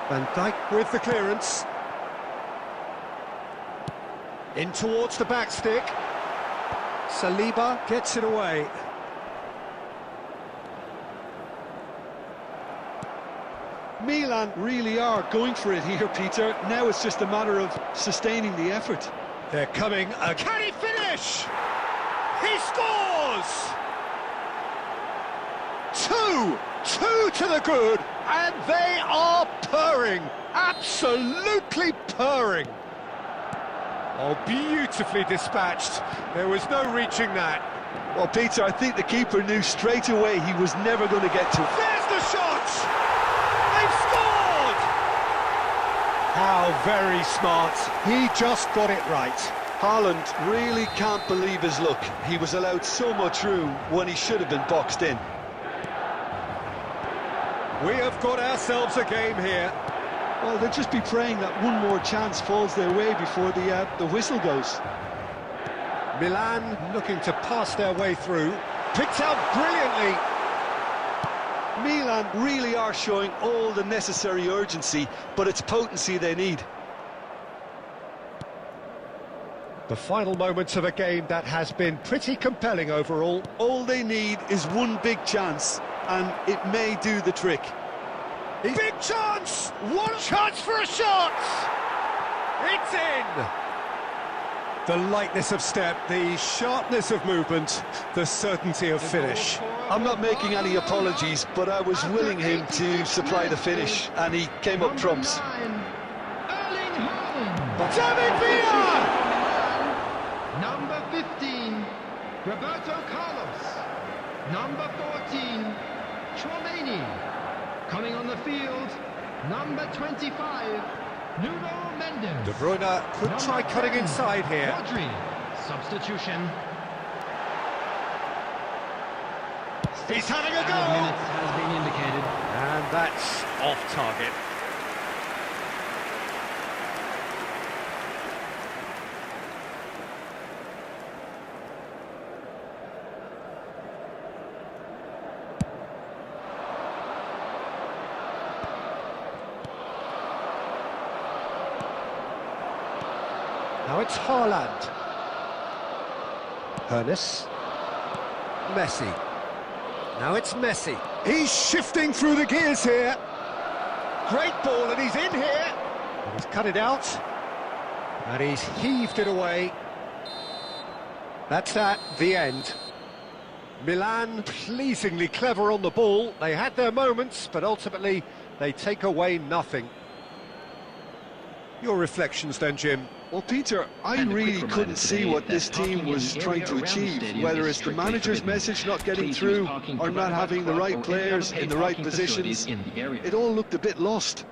Van Dijk with the clearance. In towards the back stick. Saliba gets it away. Milan really are going for it here, Peter. Now it's just a matter of sustaining the effort. They're coming. Can he finish? He scores! Two to the good, and they are purring. Absolutely purring. Oh, beautifully dispatched. There was no reaching that. Well, Peter, I think the keeper knew straight away he was never going to get to it. There's the shot! They've scored! How very smart. He just got it right. Haaland really can't believe his luck. He was allowed so much room when he should have been boxed in. We have got ourselves a game here. Well, they'll just be praying that one more chance falls their way before the whistle goes. Milan looking to pass their way through. Picked out brilliantly. Milan really are showing all the necessary urgency, but it's potency they need. The final moments of a game that has been pretty compelling overall. All they need is one big chance, and it may do the trick. Big chance! One chance for a shot! It's in! The lightness of step, the sharpness of movement, the certainty of finish. I'm not making any apologies, but I was willing him to supply the finish, and he came up trumps. David Villa! Number 15, Roberto Carlos. Number 14, Chouameni. Coming on the field, number 25, Nuno Mendes. De Bruyne could try cutting inside here. Rodri, substitution. He's having a go! Minutes has been indicated. And that's off target. Now it's Haaland. Hernes. Messi. Now it's Messi. He's shifting through the gears here. Great ball, and he's in here. And he's cut it out. And he's heaved it away. That's that, the end. Milan pleasingly clever on the ball. They had their moments, but ultimately they take away nothing. Your reflections then, Jim? Well, Peter, I really couldn't see what this team was trying to achieve, whether it's the manager's message not getting through or not having the right players in the right positions. It all looked a bit lost.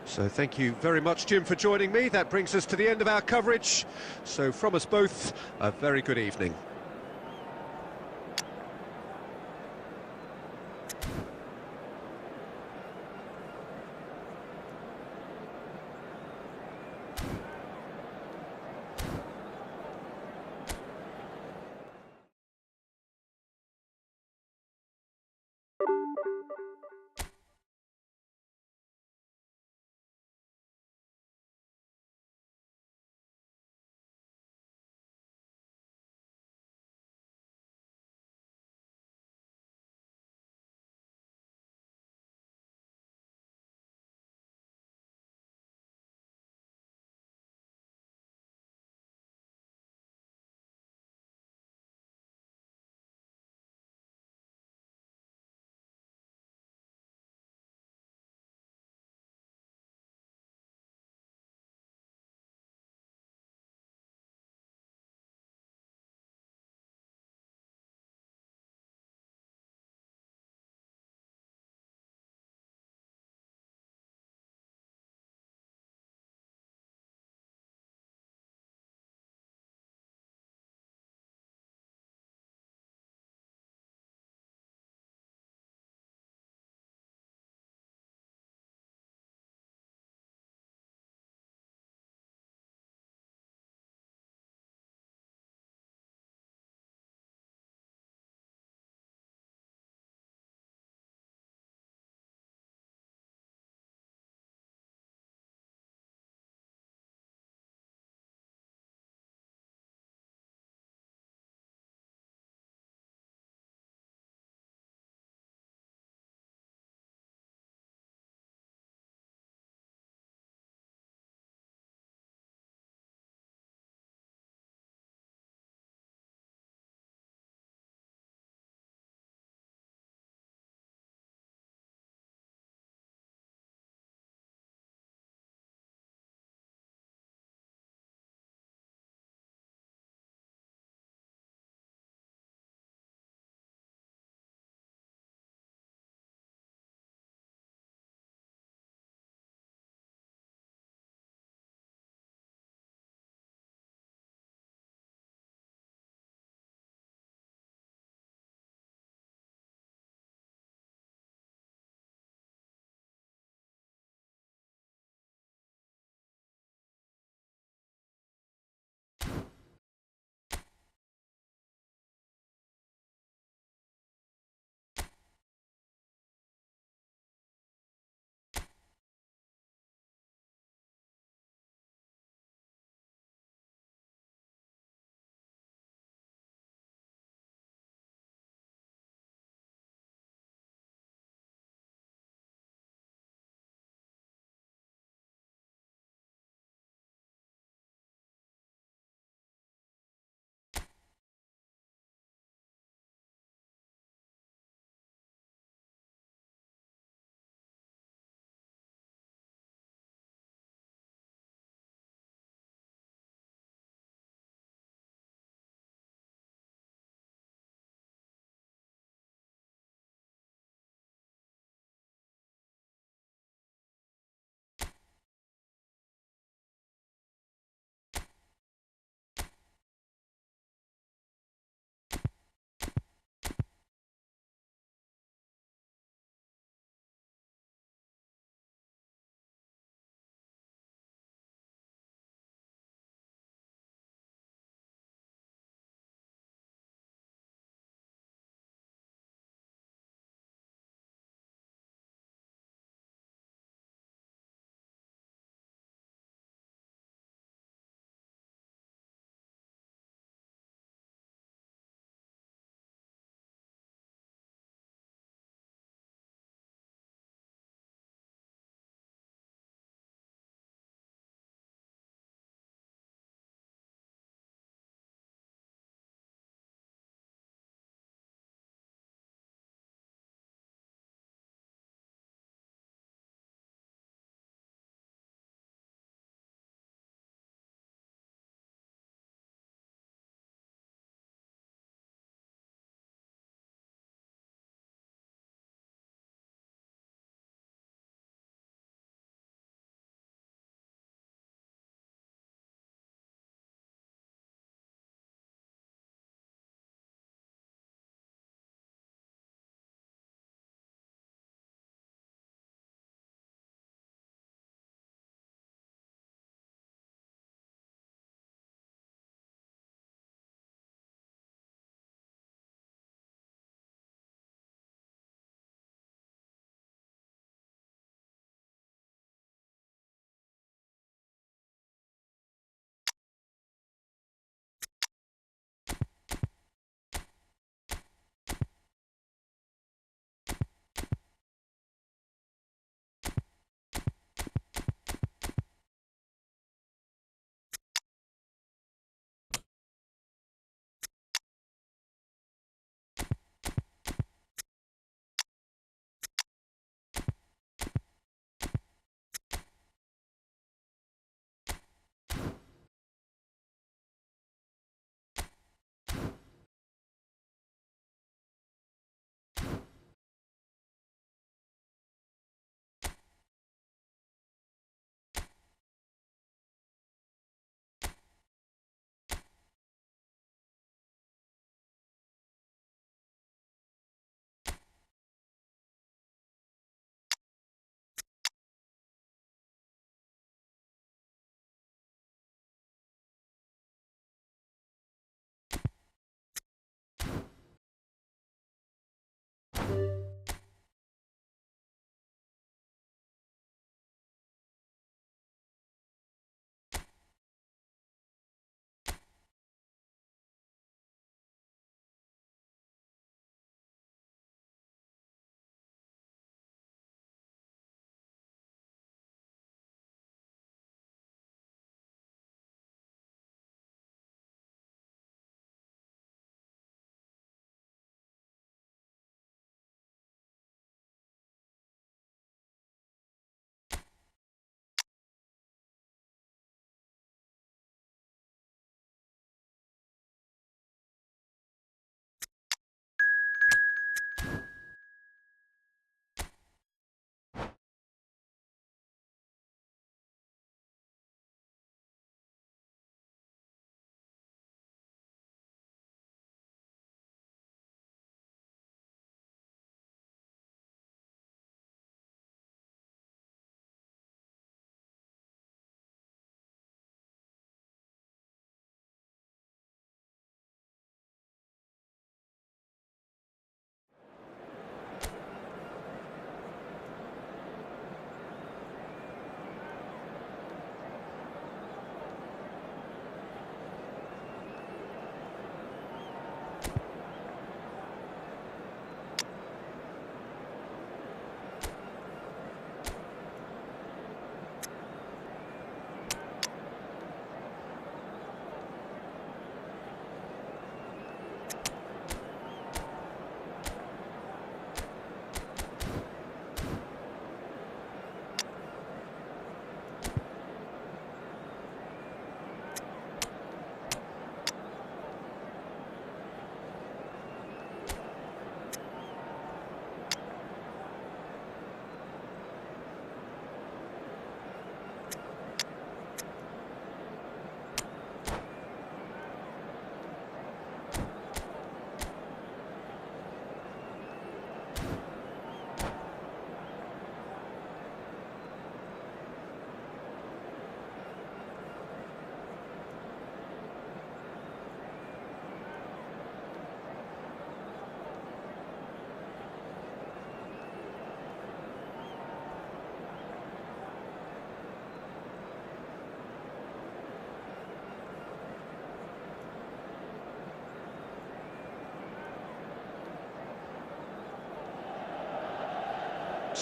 So thank you very much, Jim, for joining me. That brings us to the end of our coverage. So from us both, a very good evening.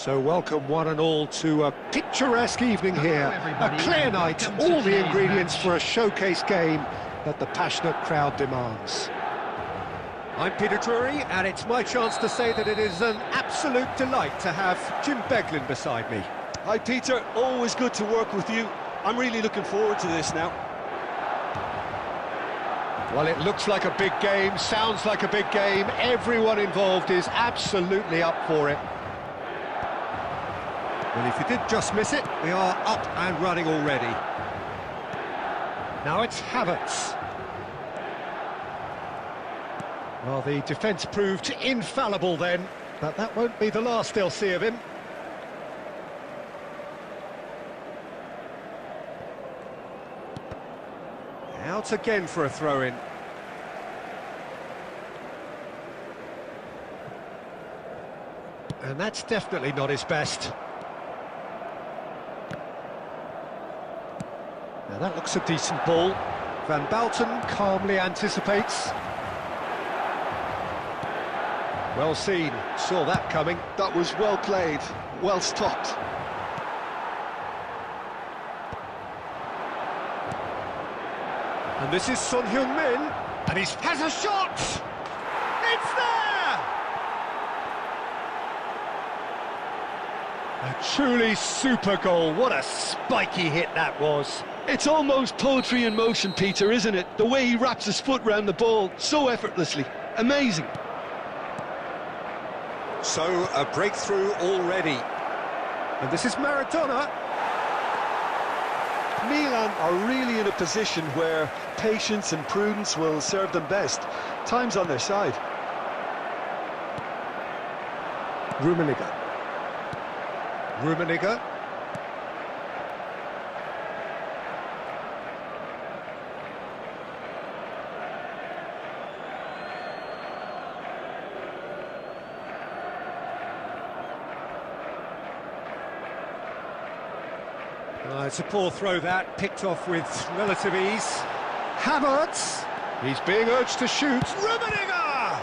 So welcome one and all to a picturesque evening here, a clear night, all the ingredients for a showcase game that the passionate crowd demands. I'm Peter Drury, and it's my chance to say that it is an absolute delight to have Jim Beglin beside me. Hi Peter, always good to work with you. I'm really looking forward to this now. Well, it looks like a big game, sounds like a big game. Everyone involved is absolutely up for it. Well, if you did just miss it, we are up and running already. Now it's Havertz. Well, the defence proved infallible then, but that won't be the last they'll see of him. Out again for a throw-in. And that's definitely not his best. Now that looks a decent ball. Van Bouten calmly anticipates. Well seen, saw that coming. That was well played, well stopped. And this is Son Heung-min, and he has a shot! It's there! A truly super goal, what a spiky hit that was. It's almost poetry in motion, Peter, isn't it? The way he wraps his foot round the ball so effortlessly. Amazing. So, a breakthrough already. And this is Maradona. Milan are really in a position where patience and prudence will serve them best. Time's on their side. Rummenigge. It's a poor throw that, picked off with relative ease. Havertz, he's being urged to shoot. Rummenigge!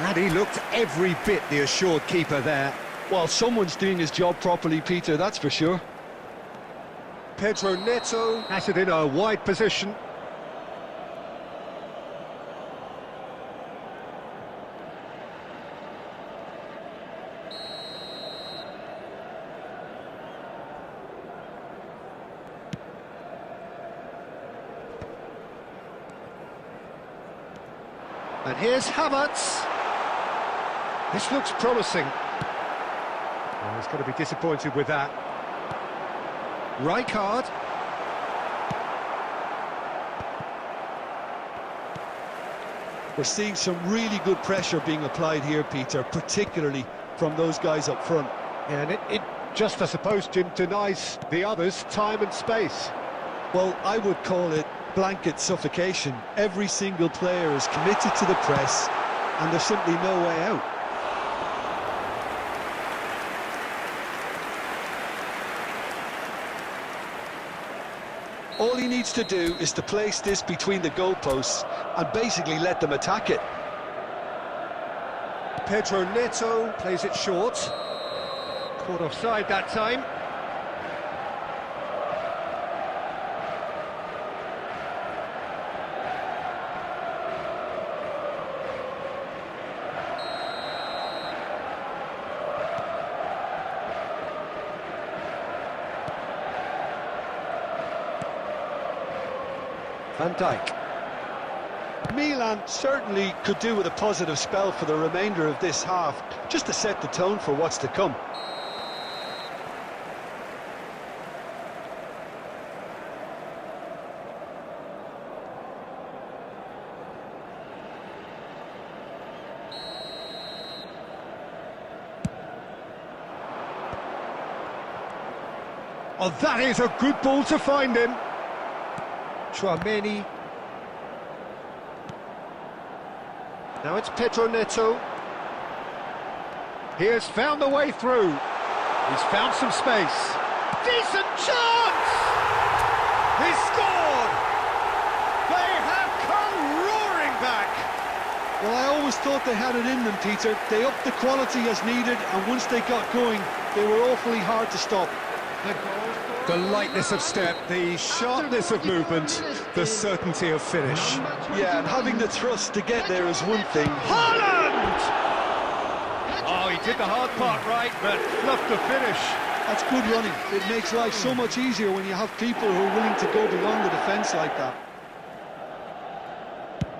And he looked every bit the assured keeper there. Well, someone's doing his job properly, Peter, that's for sure. Pedro Neto has it in a wide position. And here's Havertz. This looks promising. Well, he's going to be disappointed with that. Rijkaard. We're seeing some really good pressure being applied here, Peter, particularly from those guys up front. And it just, I suppose, Jim, denies the others time and space. Well, I would call it blanket suffocation. Every single player is committed to the press, and there's simply no way out. All he needs to do is to place this between the goalposts and basically let them attack it. Pedro Neto plays it short. Caught offside that time. Van Dijk. Milan certainly could do with a positive spell for the remainder of this half, just to set the tone for what's to come. Oh, that is a good ball to find him. Tchouaméni. Now it's Pedro Neto. He has found the way through. He's found some space. Decent chance! He's scored! They have come roaring back. Well, I always thought they had it in them, Peter. They upped the quality as needed, and once they got going, they were awfully hard to stop. The lightness of step, the sharpness of movement, the certainty of finish. Yeah, and having the thrust to get there is one thing. Haaland! Oh, he did the hard part right, but fluffed the finish. That's good running. It makes life so much easier when you have people who are willing to go beyond the defence like that.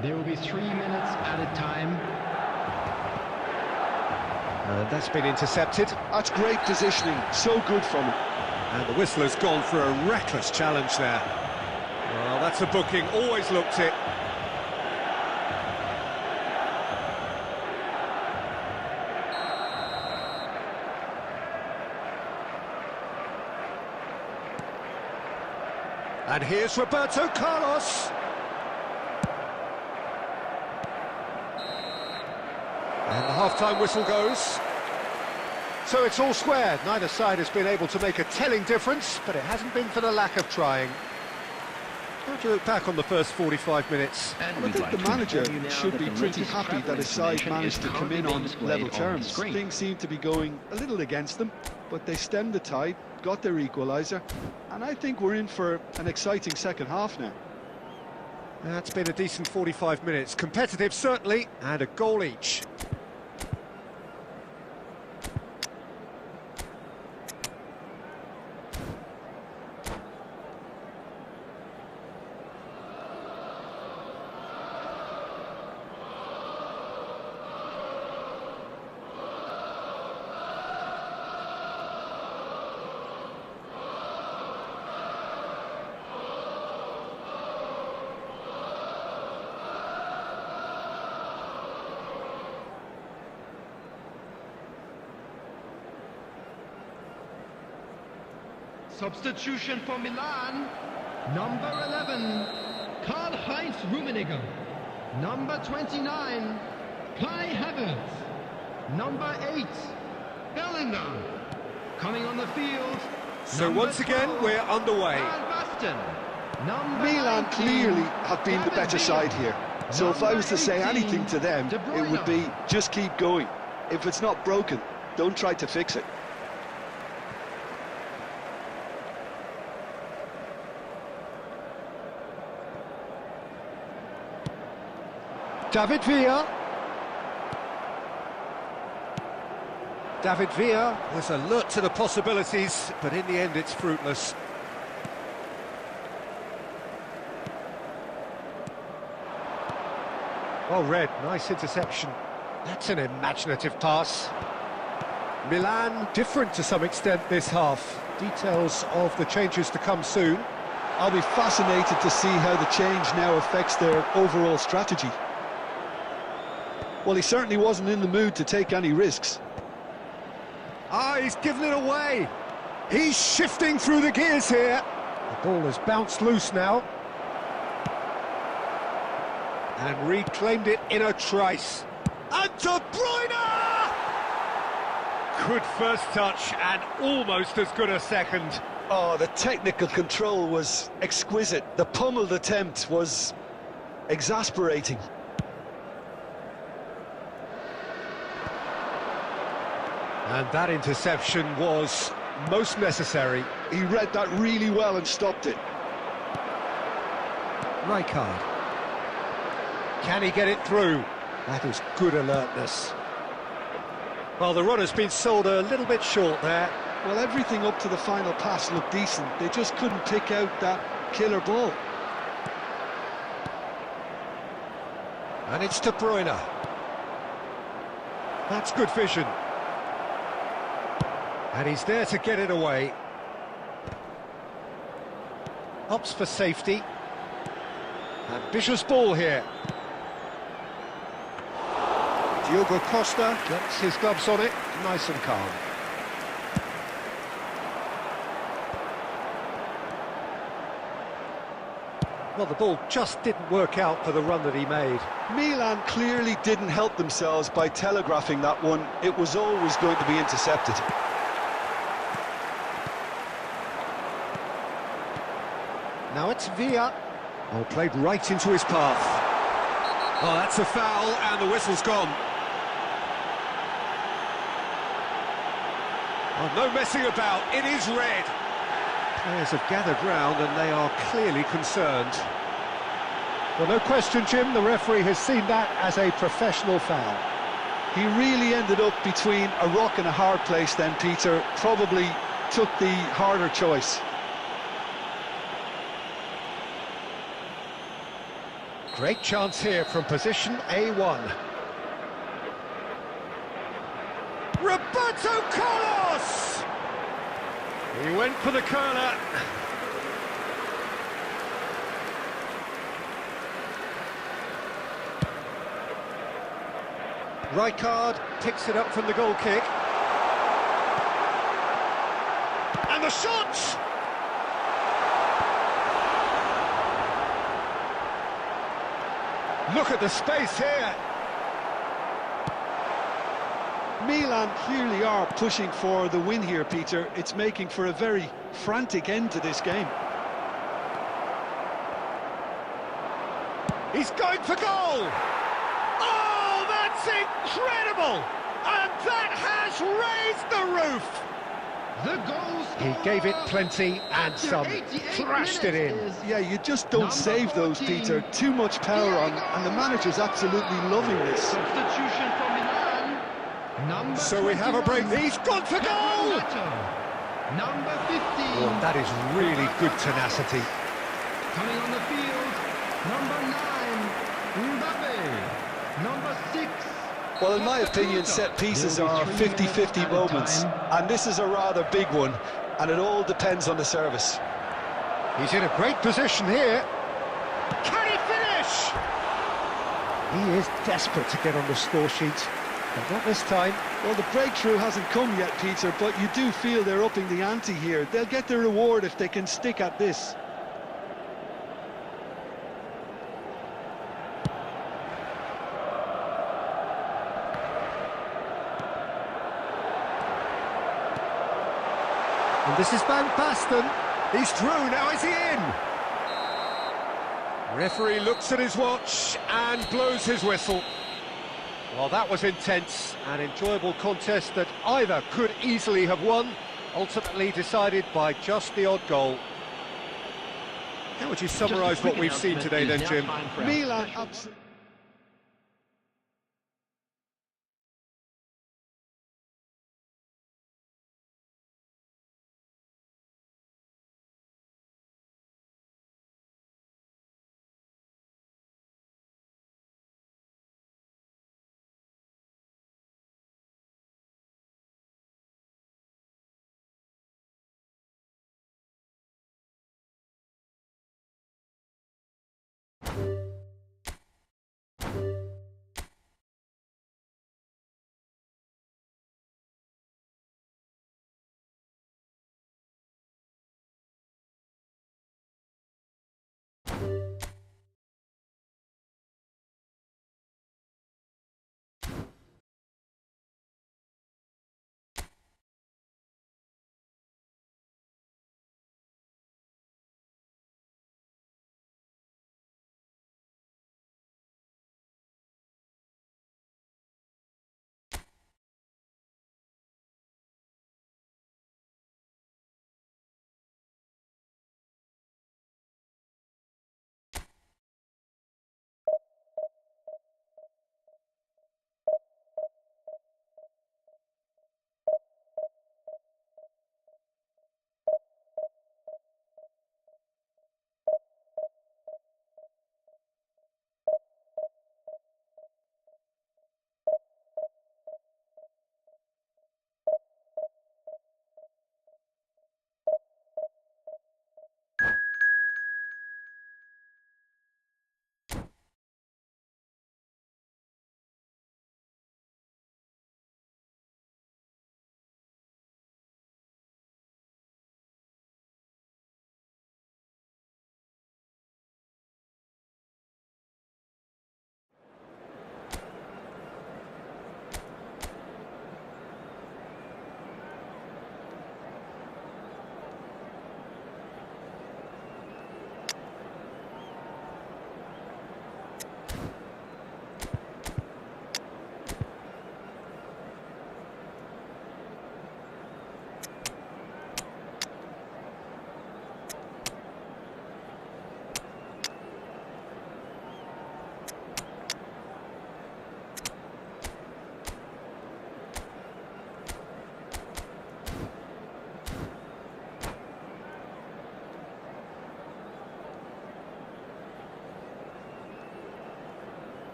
There will be 3 minutes at a time. And that's been intercepted. That's great positioning. So good from him. And the whistle has gone for a reckless challenge there. Well, that's a booking, always looked it. And here's Roberto Carlos. And the half-time whistle goes. So it's all square. Neither side has been able to make a telling difference, but it hasn't been for the lack of trying. How do you look back on the first 45 minutes? I think the manager should be pretty happy that his side managed to come in on level terms. Things seem to be going a little against them, but they stemmed the tide, got their equaliser, and I think we're in for an exciting second half now. That's been a decent 45 minutes. Competitive, certainly, and a goal each. Substitution for Milan, number 11, Karl-Heinz Rummenigge. Number 29, Kai Havertz. Number 8, Bellingham. Coming on the field. So once again, we're underway. Milan clearly have been the better side here. So if I was to say anything to them, it would be just keep going. If it's not broken, don't try to fix it. David Villa. David Villa was alert to the possibilities, but in the end it's fruitless. Well read, nice interception. That's an imaginative pass. Milan different to some extent this half. Details of the changes to come soon. I'll be fascinated to see how the change now affects their overall strategy. Well, he certainly wasn't in the mood to take any risks. Ah, he's given it away. He's shifting through the gears here. The ball has bounced loose now. And reclaimed it in a trice. And De Bruyne! Good first touch and almost as good a second. Oh, the technical control was exquisite. The pummeled attempt was exasperating. And that interception was most necessary. He read that really well and stopped it. Rijkaard. Can he get it through? That is good alertness. Well, the runner's been sold a little bit short there. Well, everything up to the final pass looked decent. They just couldn't pick out that killer ball. And it's De Bruyne. That's good vision. And he's there to get it away. Opts for safety. Ambitious ball here. Diogo Costa gets his gloves on it, nice and calm. Well, the ball just didn't work out for the run that he made. Milan clearly didn't help themselves by telegraphing that one. It was always going to be intercepted. Now it's Villa. Oh, played right into his path. Oh, that's a foul, and the whistle's gone. Oh, no messing about, it is red. Players have gathered round and they are clearly concerned. Well, no question, Jim, the referee has seen that as a professional foul. He really ended up between a rock and a hard place then, Peter. Probably took the harder choice. Great chance here from position A1. Roberto Carlos! He went for the corner. Rijkaard picks it up from the goal kick. And the shot! Look at the space here. Milan clearly are pushing for the win here, Peter. It's making for a very frantic end to this game. He's going for goal! Oh, that's incredible! And that has raised the roof! The goal He scorer gave it plenty and after some. 88 Thrashed it in. minutes is Yeah, you just don't number save those, 14. Peter. Too much power on, and the manager's absolutely loving this. Substitution from Milan. Number So we have a break. 21, He's gone for goal! Caputo. Number 15. Oh, that is really good tenacity. Coming on the field. Number 9. Mbappe. Number 6. Well, in my opinion, set pieces are 50-50 moments, and this is a rather big one, and it all depends on the service. He's in a great position here. Can he finish? He is desperate to get on the score sheet, but not this time. Well, the breakthrough hasn't come yet, Peter, but you do feel they're upping the ante here. They'll get their reward if they can stick at this. And this is Van Basten. He's through, now is he in? Referee looks at his watch and blows his whistle. Well, that was intense, an enjoyable contest that either could easily have won, ultimately decided by just the odd goal. How would you summarise what we've seen today then, Jim? Milan absolutely.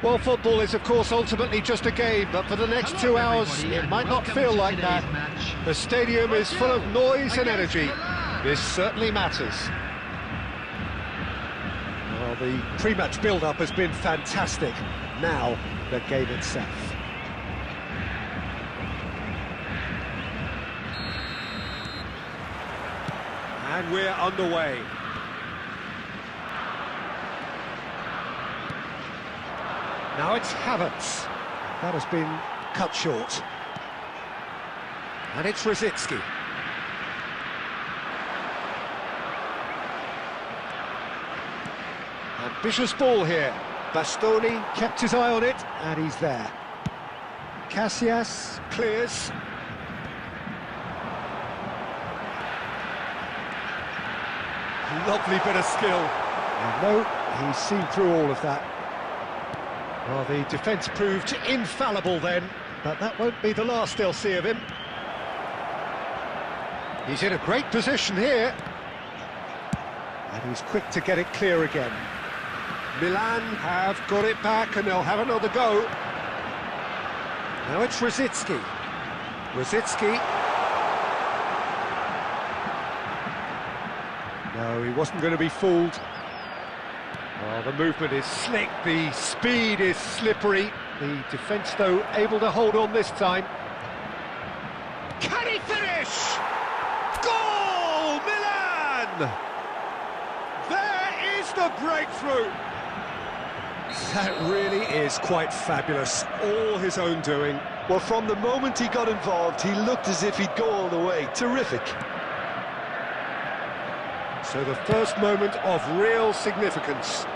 Well, football is, of course, ultimately just a game, but for the next 2 hours, it might not feel like that. The stadium is full of noise and energy. This certainly matters. Well, the pre-match build-up has been fantastic. Now, the game itself. And we're underway. Now it's Havertz. That has been cut short. And it's Rosicky. Ambitious ball here. Bastoni kept his eye on it, and he's there. Casillas clears. Lovely bit of skill. And no, he's seen through all of that. Well, the defence proved infallible then, but that won't be the last they'll see of him. He's in a great position here. And he's quick to get it clear again. Milan have got it back and they'll have another go. Now it's Rosicky. Rosicky. No, he wasn't going to be fooled. Well, the movement is slick, the speed is slippery. The defence, though, able to hold on this time. Can he finish? Goal, Milan! There is the breakthrough. That really is quite fabulous. All his own doing. Well, from the moment he got involved, he looked as if he'd go all the way. Terrific. So the first moment of real significance.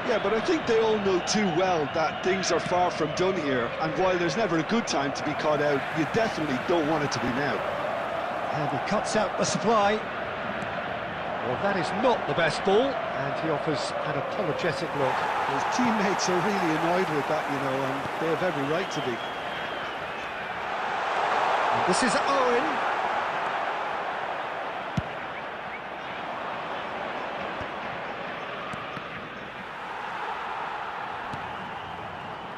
Yeah, but I think they all know too well that things are far from done here, and while there's never a good time to be caught out, you definitely don't want it to be now. And he cuts out the supply. Well, that is not the best ball, and he offers an apologetic look. His teammates are really annoyed with that, you know, and they have every right to be. And this is Owen.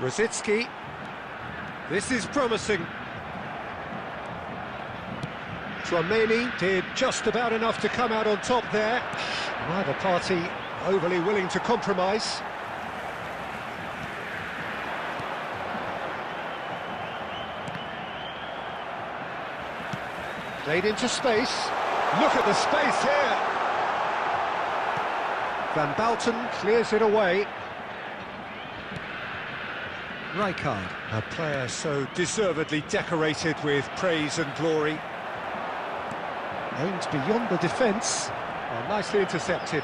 Rosicky. This is promising. Tchouameni did just about enough to come out on top there. Neither party overly willing to compromise. Played into space. Look at the space here. Van Bouten clears it away. Rijkaard, a player so deservedly decorated with praise and glory. Aimed beyond the defence. Oh, nicely intercepted.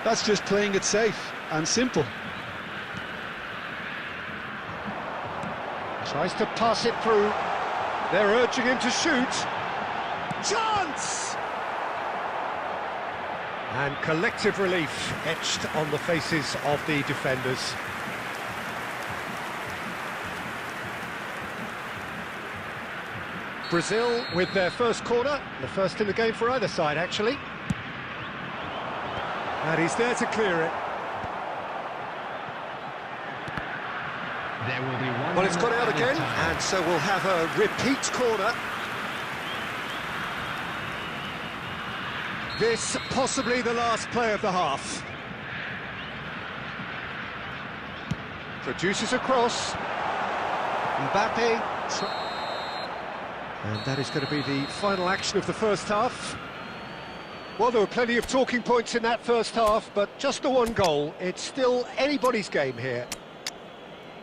That's just playing it safe and simple. Tries to pass it through. They're urging him to shoot. Chance! And collective relief etched on the faces of the defenders. Brazil with their first corner, the first in the game for either side, actually. And he's there to clear it. There will be one. Well, it's gone out again, and so we'll have a repeat corner. This possibly the last play of the half. Produces a cross. Mbappe. And that is going to be the final action of the first half. Well, there were plenty of talking points in that first half, but just the one goal. It's still anybody's game here.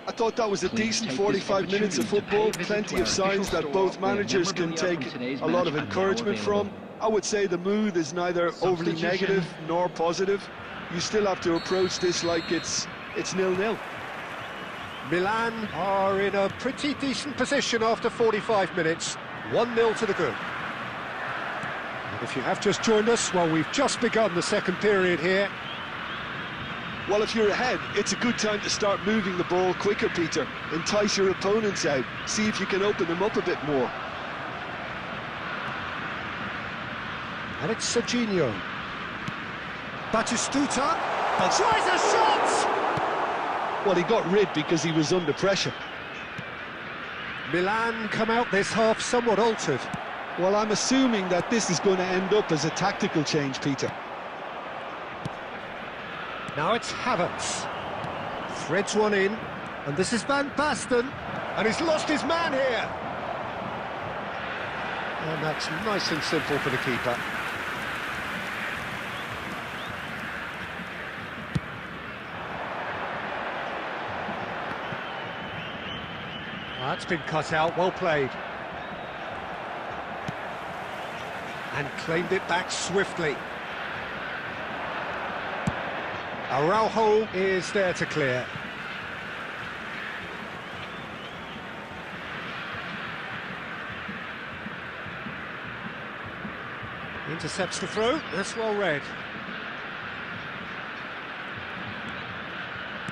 I thought that was a decent 45 minutes of football, plenty of signs that both managers can take a lot of encouragement from. I would say the mood is neither overly negative nor positive. You still have to approach this like it's 0-0. Milan are in a pretty decent position after 45 minutes. 1-0 to the good. And if you have just joined us, well, we've just begun the second period here. Well, if you're ahead, it's a good time to start moving the ball quicker, Peter. Entice your opponents out. See if you can open them up a bit more. And it's Serginho. Batistuta tries a shot! Well, he got rid because he was under pressure. Milan come out this half somewhat altered. Well, I'm assuming that this is going to end up as a tactical change, Peter. Now it's Havertz. Threads one in, and this is Van Basten. And he's lost his man here. And that's nice and simple for the keeper. That's been cut out, well played. And claimed it back swiftly. Araujo is there to clear. Intercepts the throw, that's well read.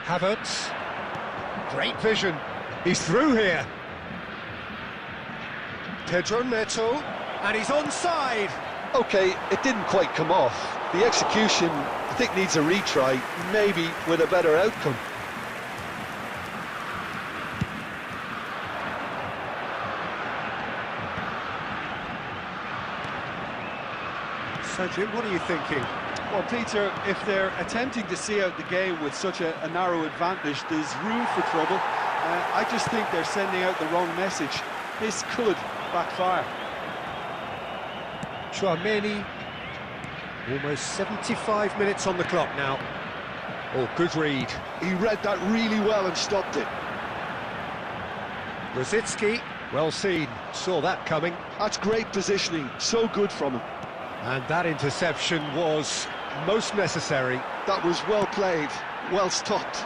Havertz, great vision, he's through here. Pedro Neto, and he's onside. Okay, it didn't quite come off. The execution, I think, needs a retry, maybe with a better outcome. So Jim, what are you thinking? Well, Peter, if they're attempting to see out the game with such a narrow advantage, there's room for trouble. I just think they're sending out the wrong message. This could backfire. Chouameni, almost 75 minutes on the clock now. Oh, good read. He read that really well and stopped it. Rosicki, well seen, saw that coming. That's great positioning, so good from him. And that interception was most necessary. That was well played, well stopped.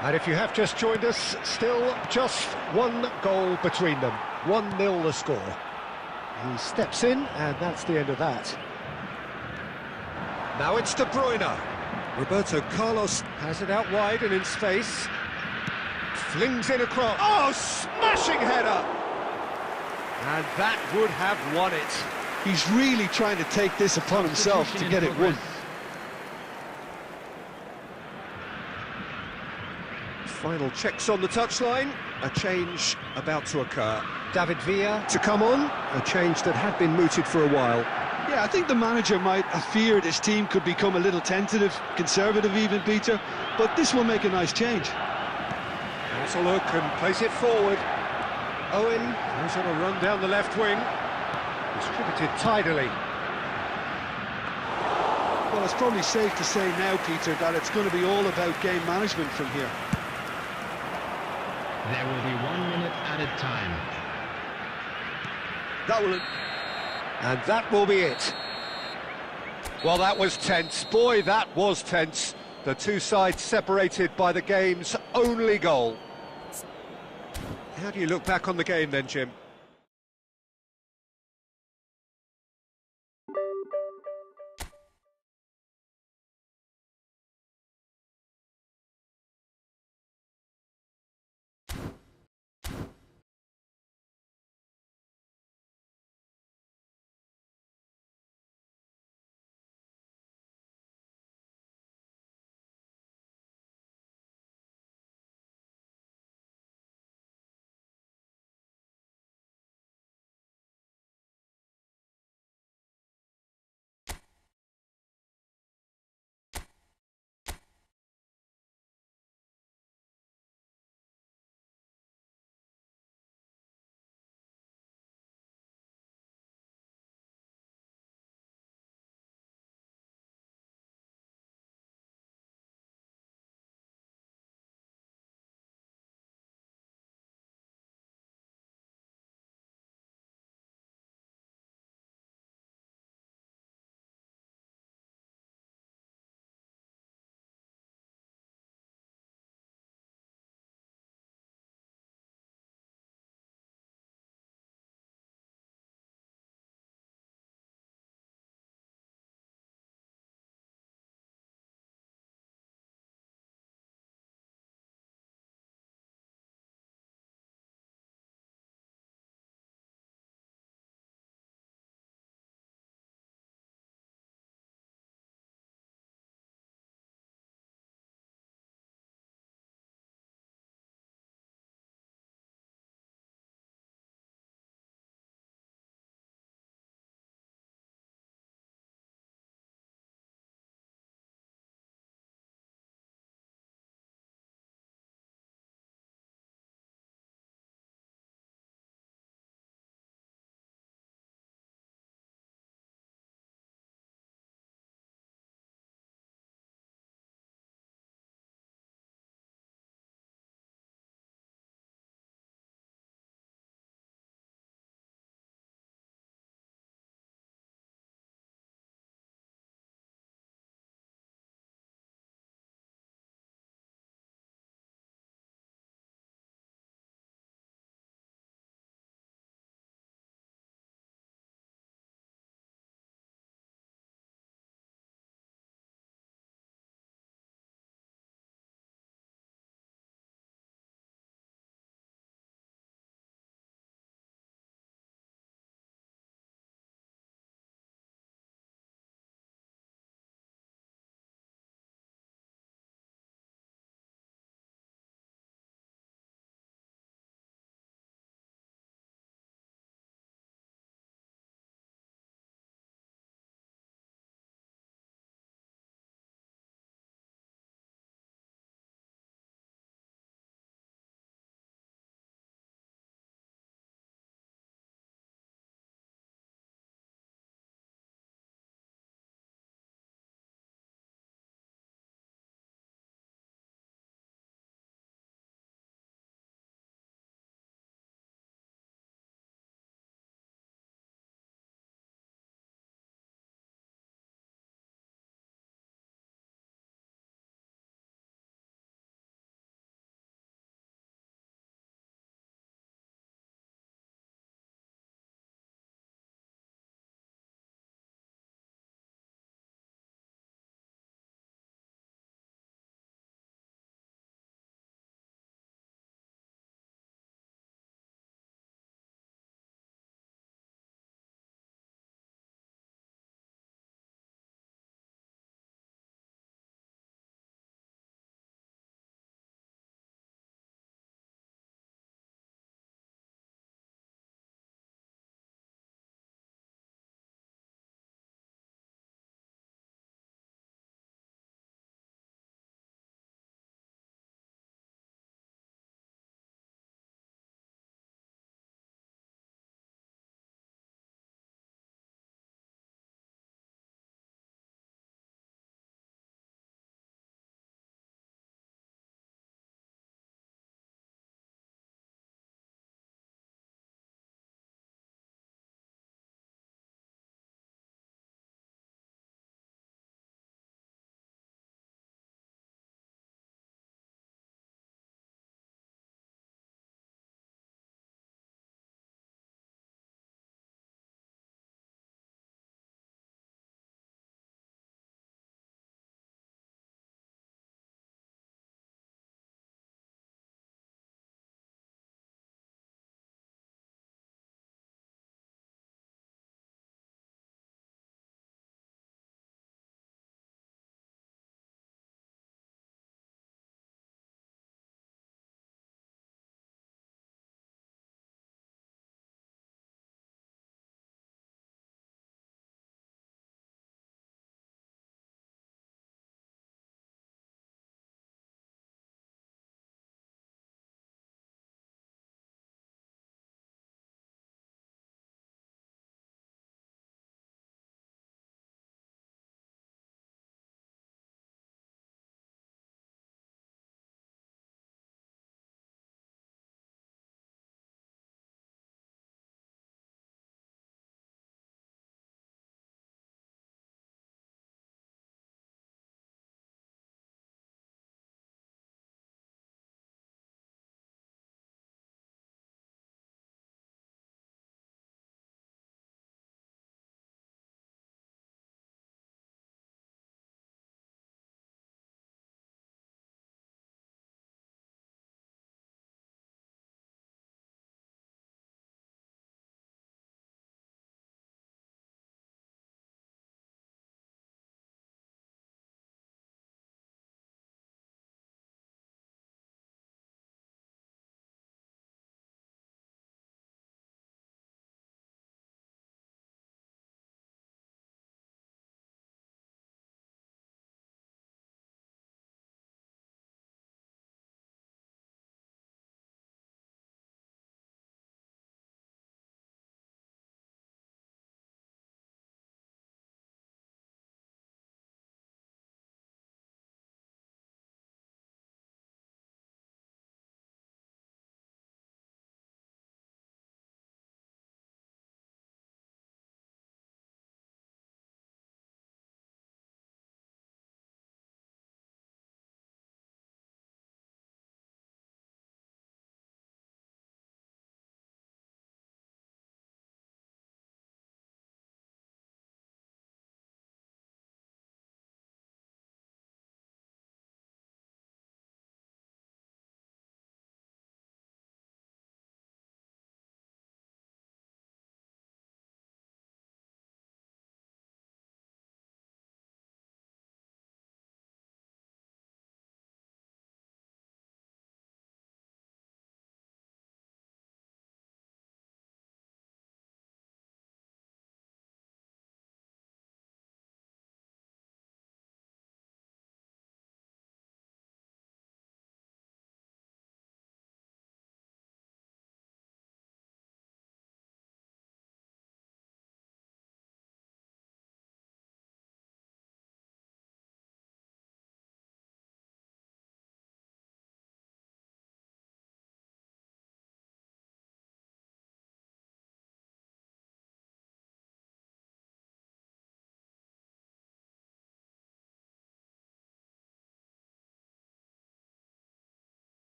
And if you have just joined us, still just one goal between them. 1-0 the score. He steps in, and that's the end of that. Now it's De Bruyne. Roberto Carlos has it out wide and in space. Flings in across. Oh, smashing header! And that would have won it. He's really trying to take this upon himself to get it won. Final checks on the touchline. A change about to occur. David Villa to come on. A change that had been mooted for a while. Yeah, I think the manager might have feared his team could become a little tentative, conservative even, Peter, but this will make a nice change. Has a look and plays it forward. Owen goes on a run down the left wing. Distributed tidily. Well, it's probably safe to say now, Peter, that it's going to be all about game management from here. There will be 1 minute added time. And that will be it. Well, that was tense. Boy, that was tense. The two sides separated by the game's only goal. How do you look back on the game then, Jim?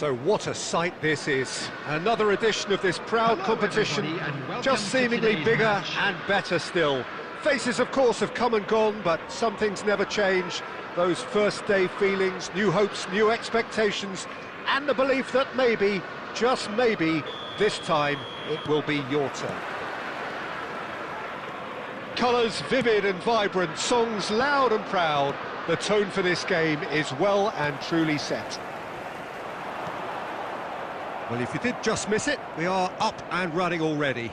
So what a sight this is. Another edition of this proud competition, just seemingly bigger and better still. Faces, of course, have come and gone, but some things never change. Those first day feelings, new hopes, new expectations, and the belief that maybe, just maybe, this time it will be your turn. Colours vivid and vibrant, songs loud and proud. The tone for this game is well and truly set. Well, if you did just miss it, we are up and running already.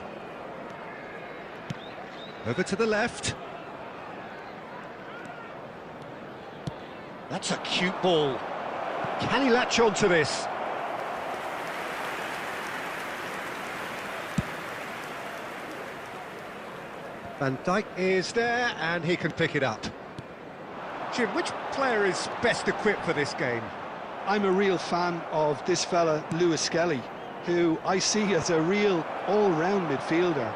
Over to the left. That's a cute ball. Can he latch on to this? Van Dijk is there, and he can pick it up. Jim, which player is best equipped for this game? I'm a real fan of this fella, Lewis Skelly, who I see as a real all-round midfielder.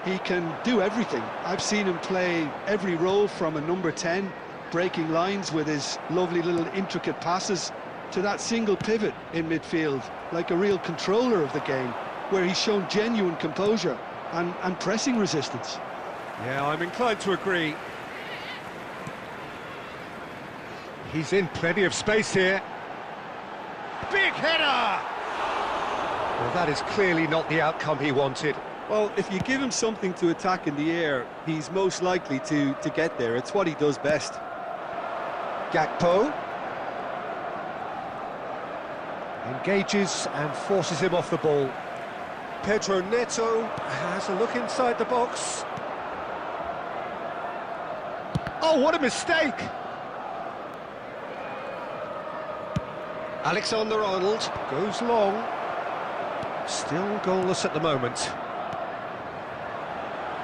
He can do everything. I've seen him play every role from a number 10, breaking lines with his lovely little intricate passes, to that single pivot in midfield, like a real controller of the game, where he's shown genuine composure and pressing resistance. Yeah, I'm inclined to agree. He's in plenty of space here. Big header! Well, that is clearly not the outcome he wanted. Well, if you give him something to attack in the air, he's most likely to get there. It's what he does best. Gakpo engages and forces him off the ball. Pedro Neto has a look inside the box. Oh, what a mistake! Alexander-Arnold goes long. Still goalless at the moment.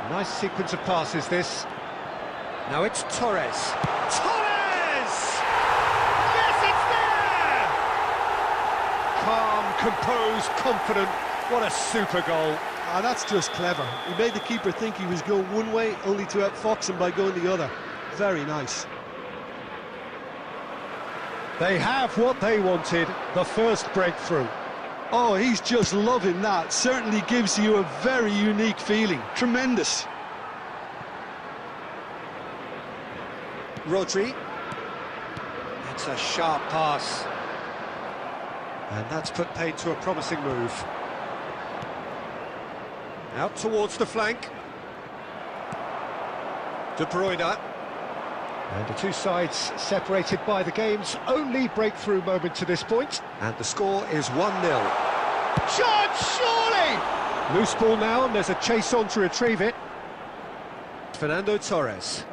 Nice sequence of passes, this. Now it's Torres. Torres! Yes, it's there! Calm, composed, confident. What a super goal. Ah, that's just clever. He made the keeper think he was going one way, only to outfox him by going the other. Very nice. They have what they wanted, the first breakthrough. Oh, he's just loving that. Certainly gives you a very unique feeling. Tremendous. Rodri. That's a sharp pass. And that's put paid to a promising move. Out towards the flank. De Bruyne. And the two sides separated by the game's only breakthrough moment to this point. And the score is 1-0. Chance, surely! Loose ball now, and there's a chase on to retrieve it. Fernando Torres.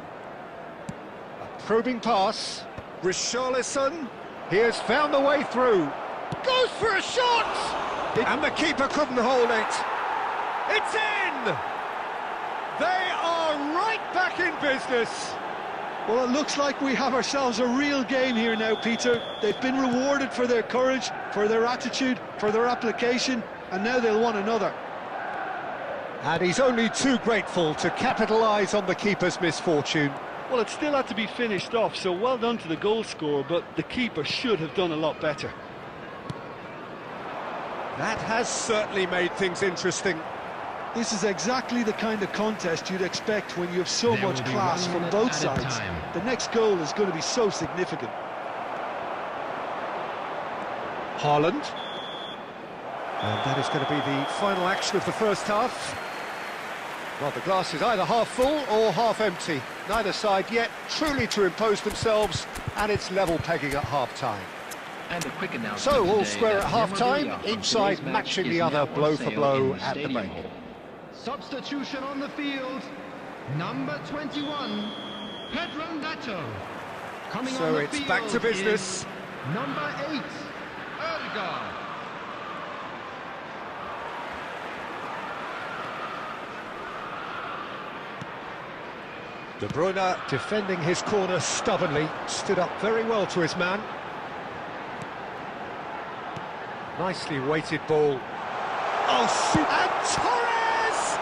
A probing pass. Richarlison. He has found the way through. Goes for a shot! And the keeper couldn't hold it. It's in! They are right back in business. Well, it looks like we have ourselves a real game here now, Peter. They've been rewarded for their courage, for their attitude, for their application, and now they'll want another. And he's only too grateful to capitalise on the keeper's misfortune. Well, it still had to be finished off, so well done to the goal scorer, but the keeper should have done a lot better. That has certainly made things interesting. This is exactly the kind of contest you'd expect when you have so much class from both sides. The next goal is going to be so significant. Haaland. And that is going to be the final action of the first half. Well, the glass is either half full or half empty. Neither side yet truly to impose themselves, and it's level pegging at half-time. And a quick announcement. So, all square at half-time, each side matching the other blow for blow at the break. Substitution on the field, number 21, Pedro Neto. Coming So on the it's field back to business. is number 8, Erdegaard. De Bruyne defending his corner stubbornly, stood up very well to his man. Nicely weighted ball. Oh, and Torres!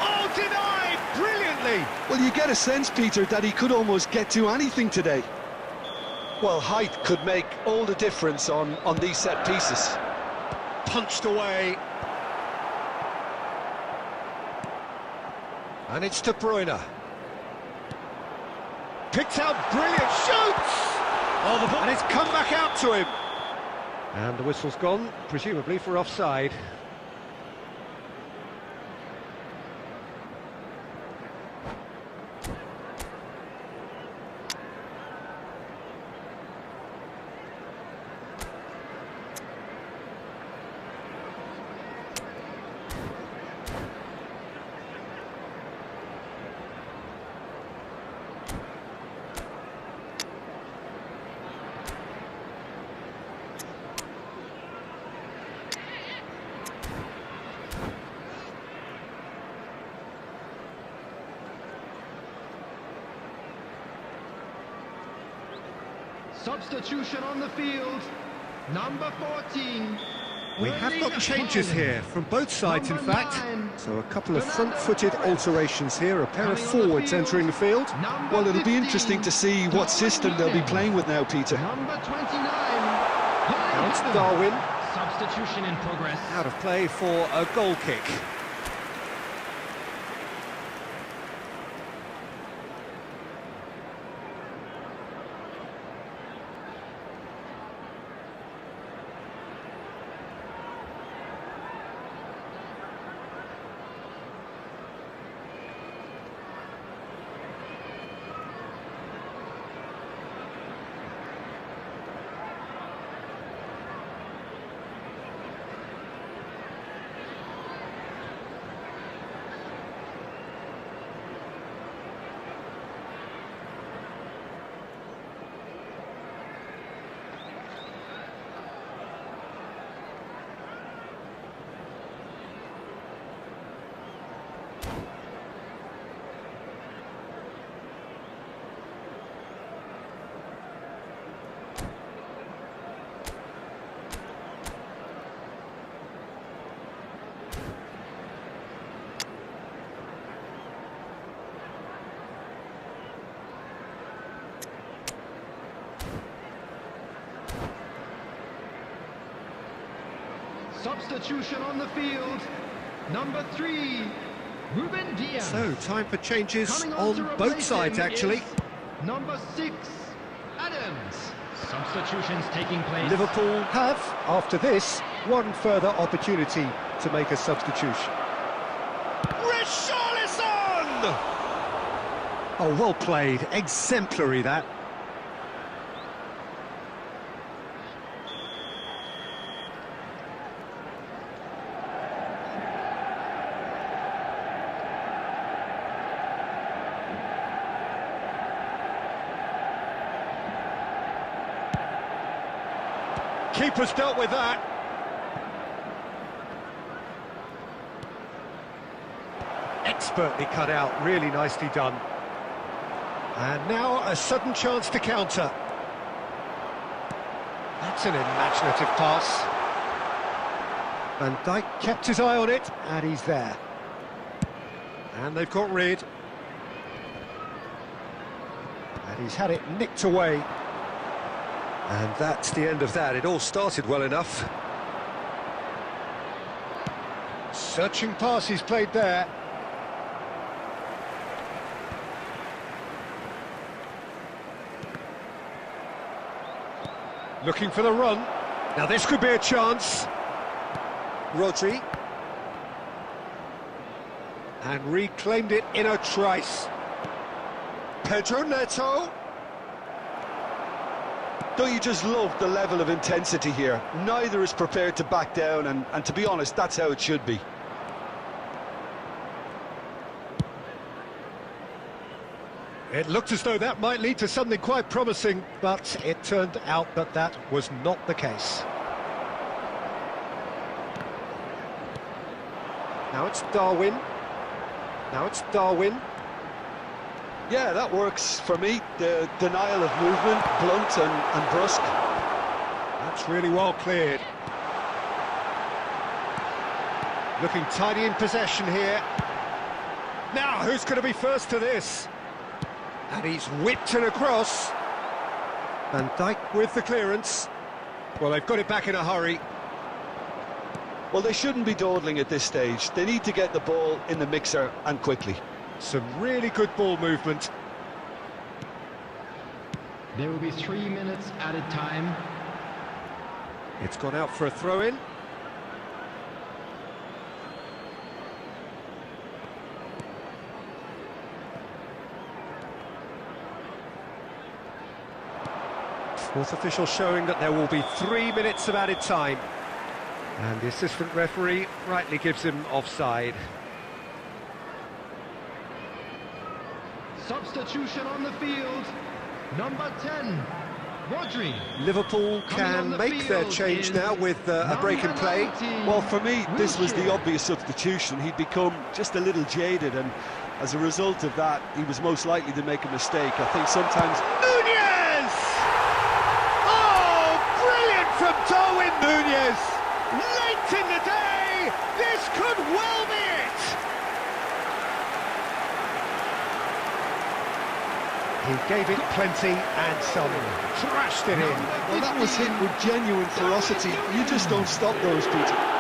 Oh, denied brilliantly! Well, you get a sense, Peter, that he could almost get to anything today. Well, height could make all the difference on these set pieces. Punched away. And it's De Bruyne. Picked out, brilliant, shoots! Oh, the ball, and it's come back out to him. And the whistle's gone, presumably for offside. Substitution on the field, number 14, We have got changes here from both sides, in fact. So a couple of front-footed alterations here, a pair of forwards entering the field. Well, it'll be interesting to see what system they'll be playing with now, Peter. Number 29. Now it's Darwin, Substitution in progress. out of play for a goal kick. Substitution on the field. Number 3, Ruben Diaz. So, time for changes Coming on to both replace sides, him actually. is Number 6, Adams. Substitutions taking place. Liverpool have, after this, one further opportunity to make a substitution. Richarlison! Oh, well played. Exemplary, that. Keeper's dealt with that. Expertly cut out, really nicely done. And now a sudden chance to counter. That's an imaginative pass. Van Dijk kept his eye on it, and he's there. And they've got rid. And he's had it nicked away. And that's the end of that. It all started well enough. Searching pass he's played there. Looking for the run. Now this could be a chance. Rodri. And reclaimed it in a trice. Pedro Neto. Don't you just love the level of intensity here? Neither is prepared to back down, and to be honest, that's how it should be. It looked as though that might lead to something quite promising, but it turned out that that was not the case. Now it's Darwin. Now it's Darwin. Yeah, that works for me. The denial of movement, blunt and brusque. That's really well cleared. Looking tidy in possession here. Now, who's going to be first to this? And he's whipped it across. Van Dijk with the clearance. Well, they've got it back in a hurry. Well, they shouldn't be dawdling at this stage. They need to get the ball in the mixer and quickly. Some really good ball movement. There will be 3 minutes added time. It's gone out for a throw-in. Fourth official showing that there will be 3 minutes of added time. And the assistant referee rightly gives him offside. Substitution on the field. Number 10, Rodri. Liverpool can make their change now with a break in play. Well, for me, this was the obvious substitution. He'd become just a little jaded, and as a result of that, he was most likely to make a mistake. I think sometimes... Nunez! Oh, brilliant from Darwin Nunez! Late in the day, this could well be it! He gave it plenty and some, thrashed it in. Well, that was hit with genuine ferocity. You just don't stop those, Peter.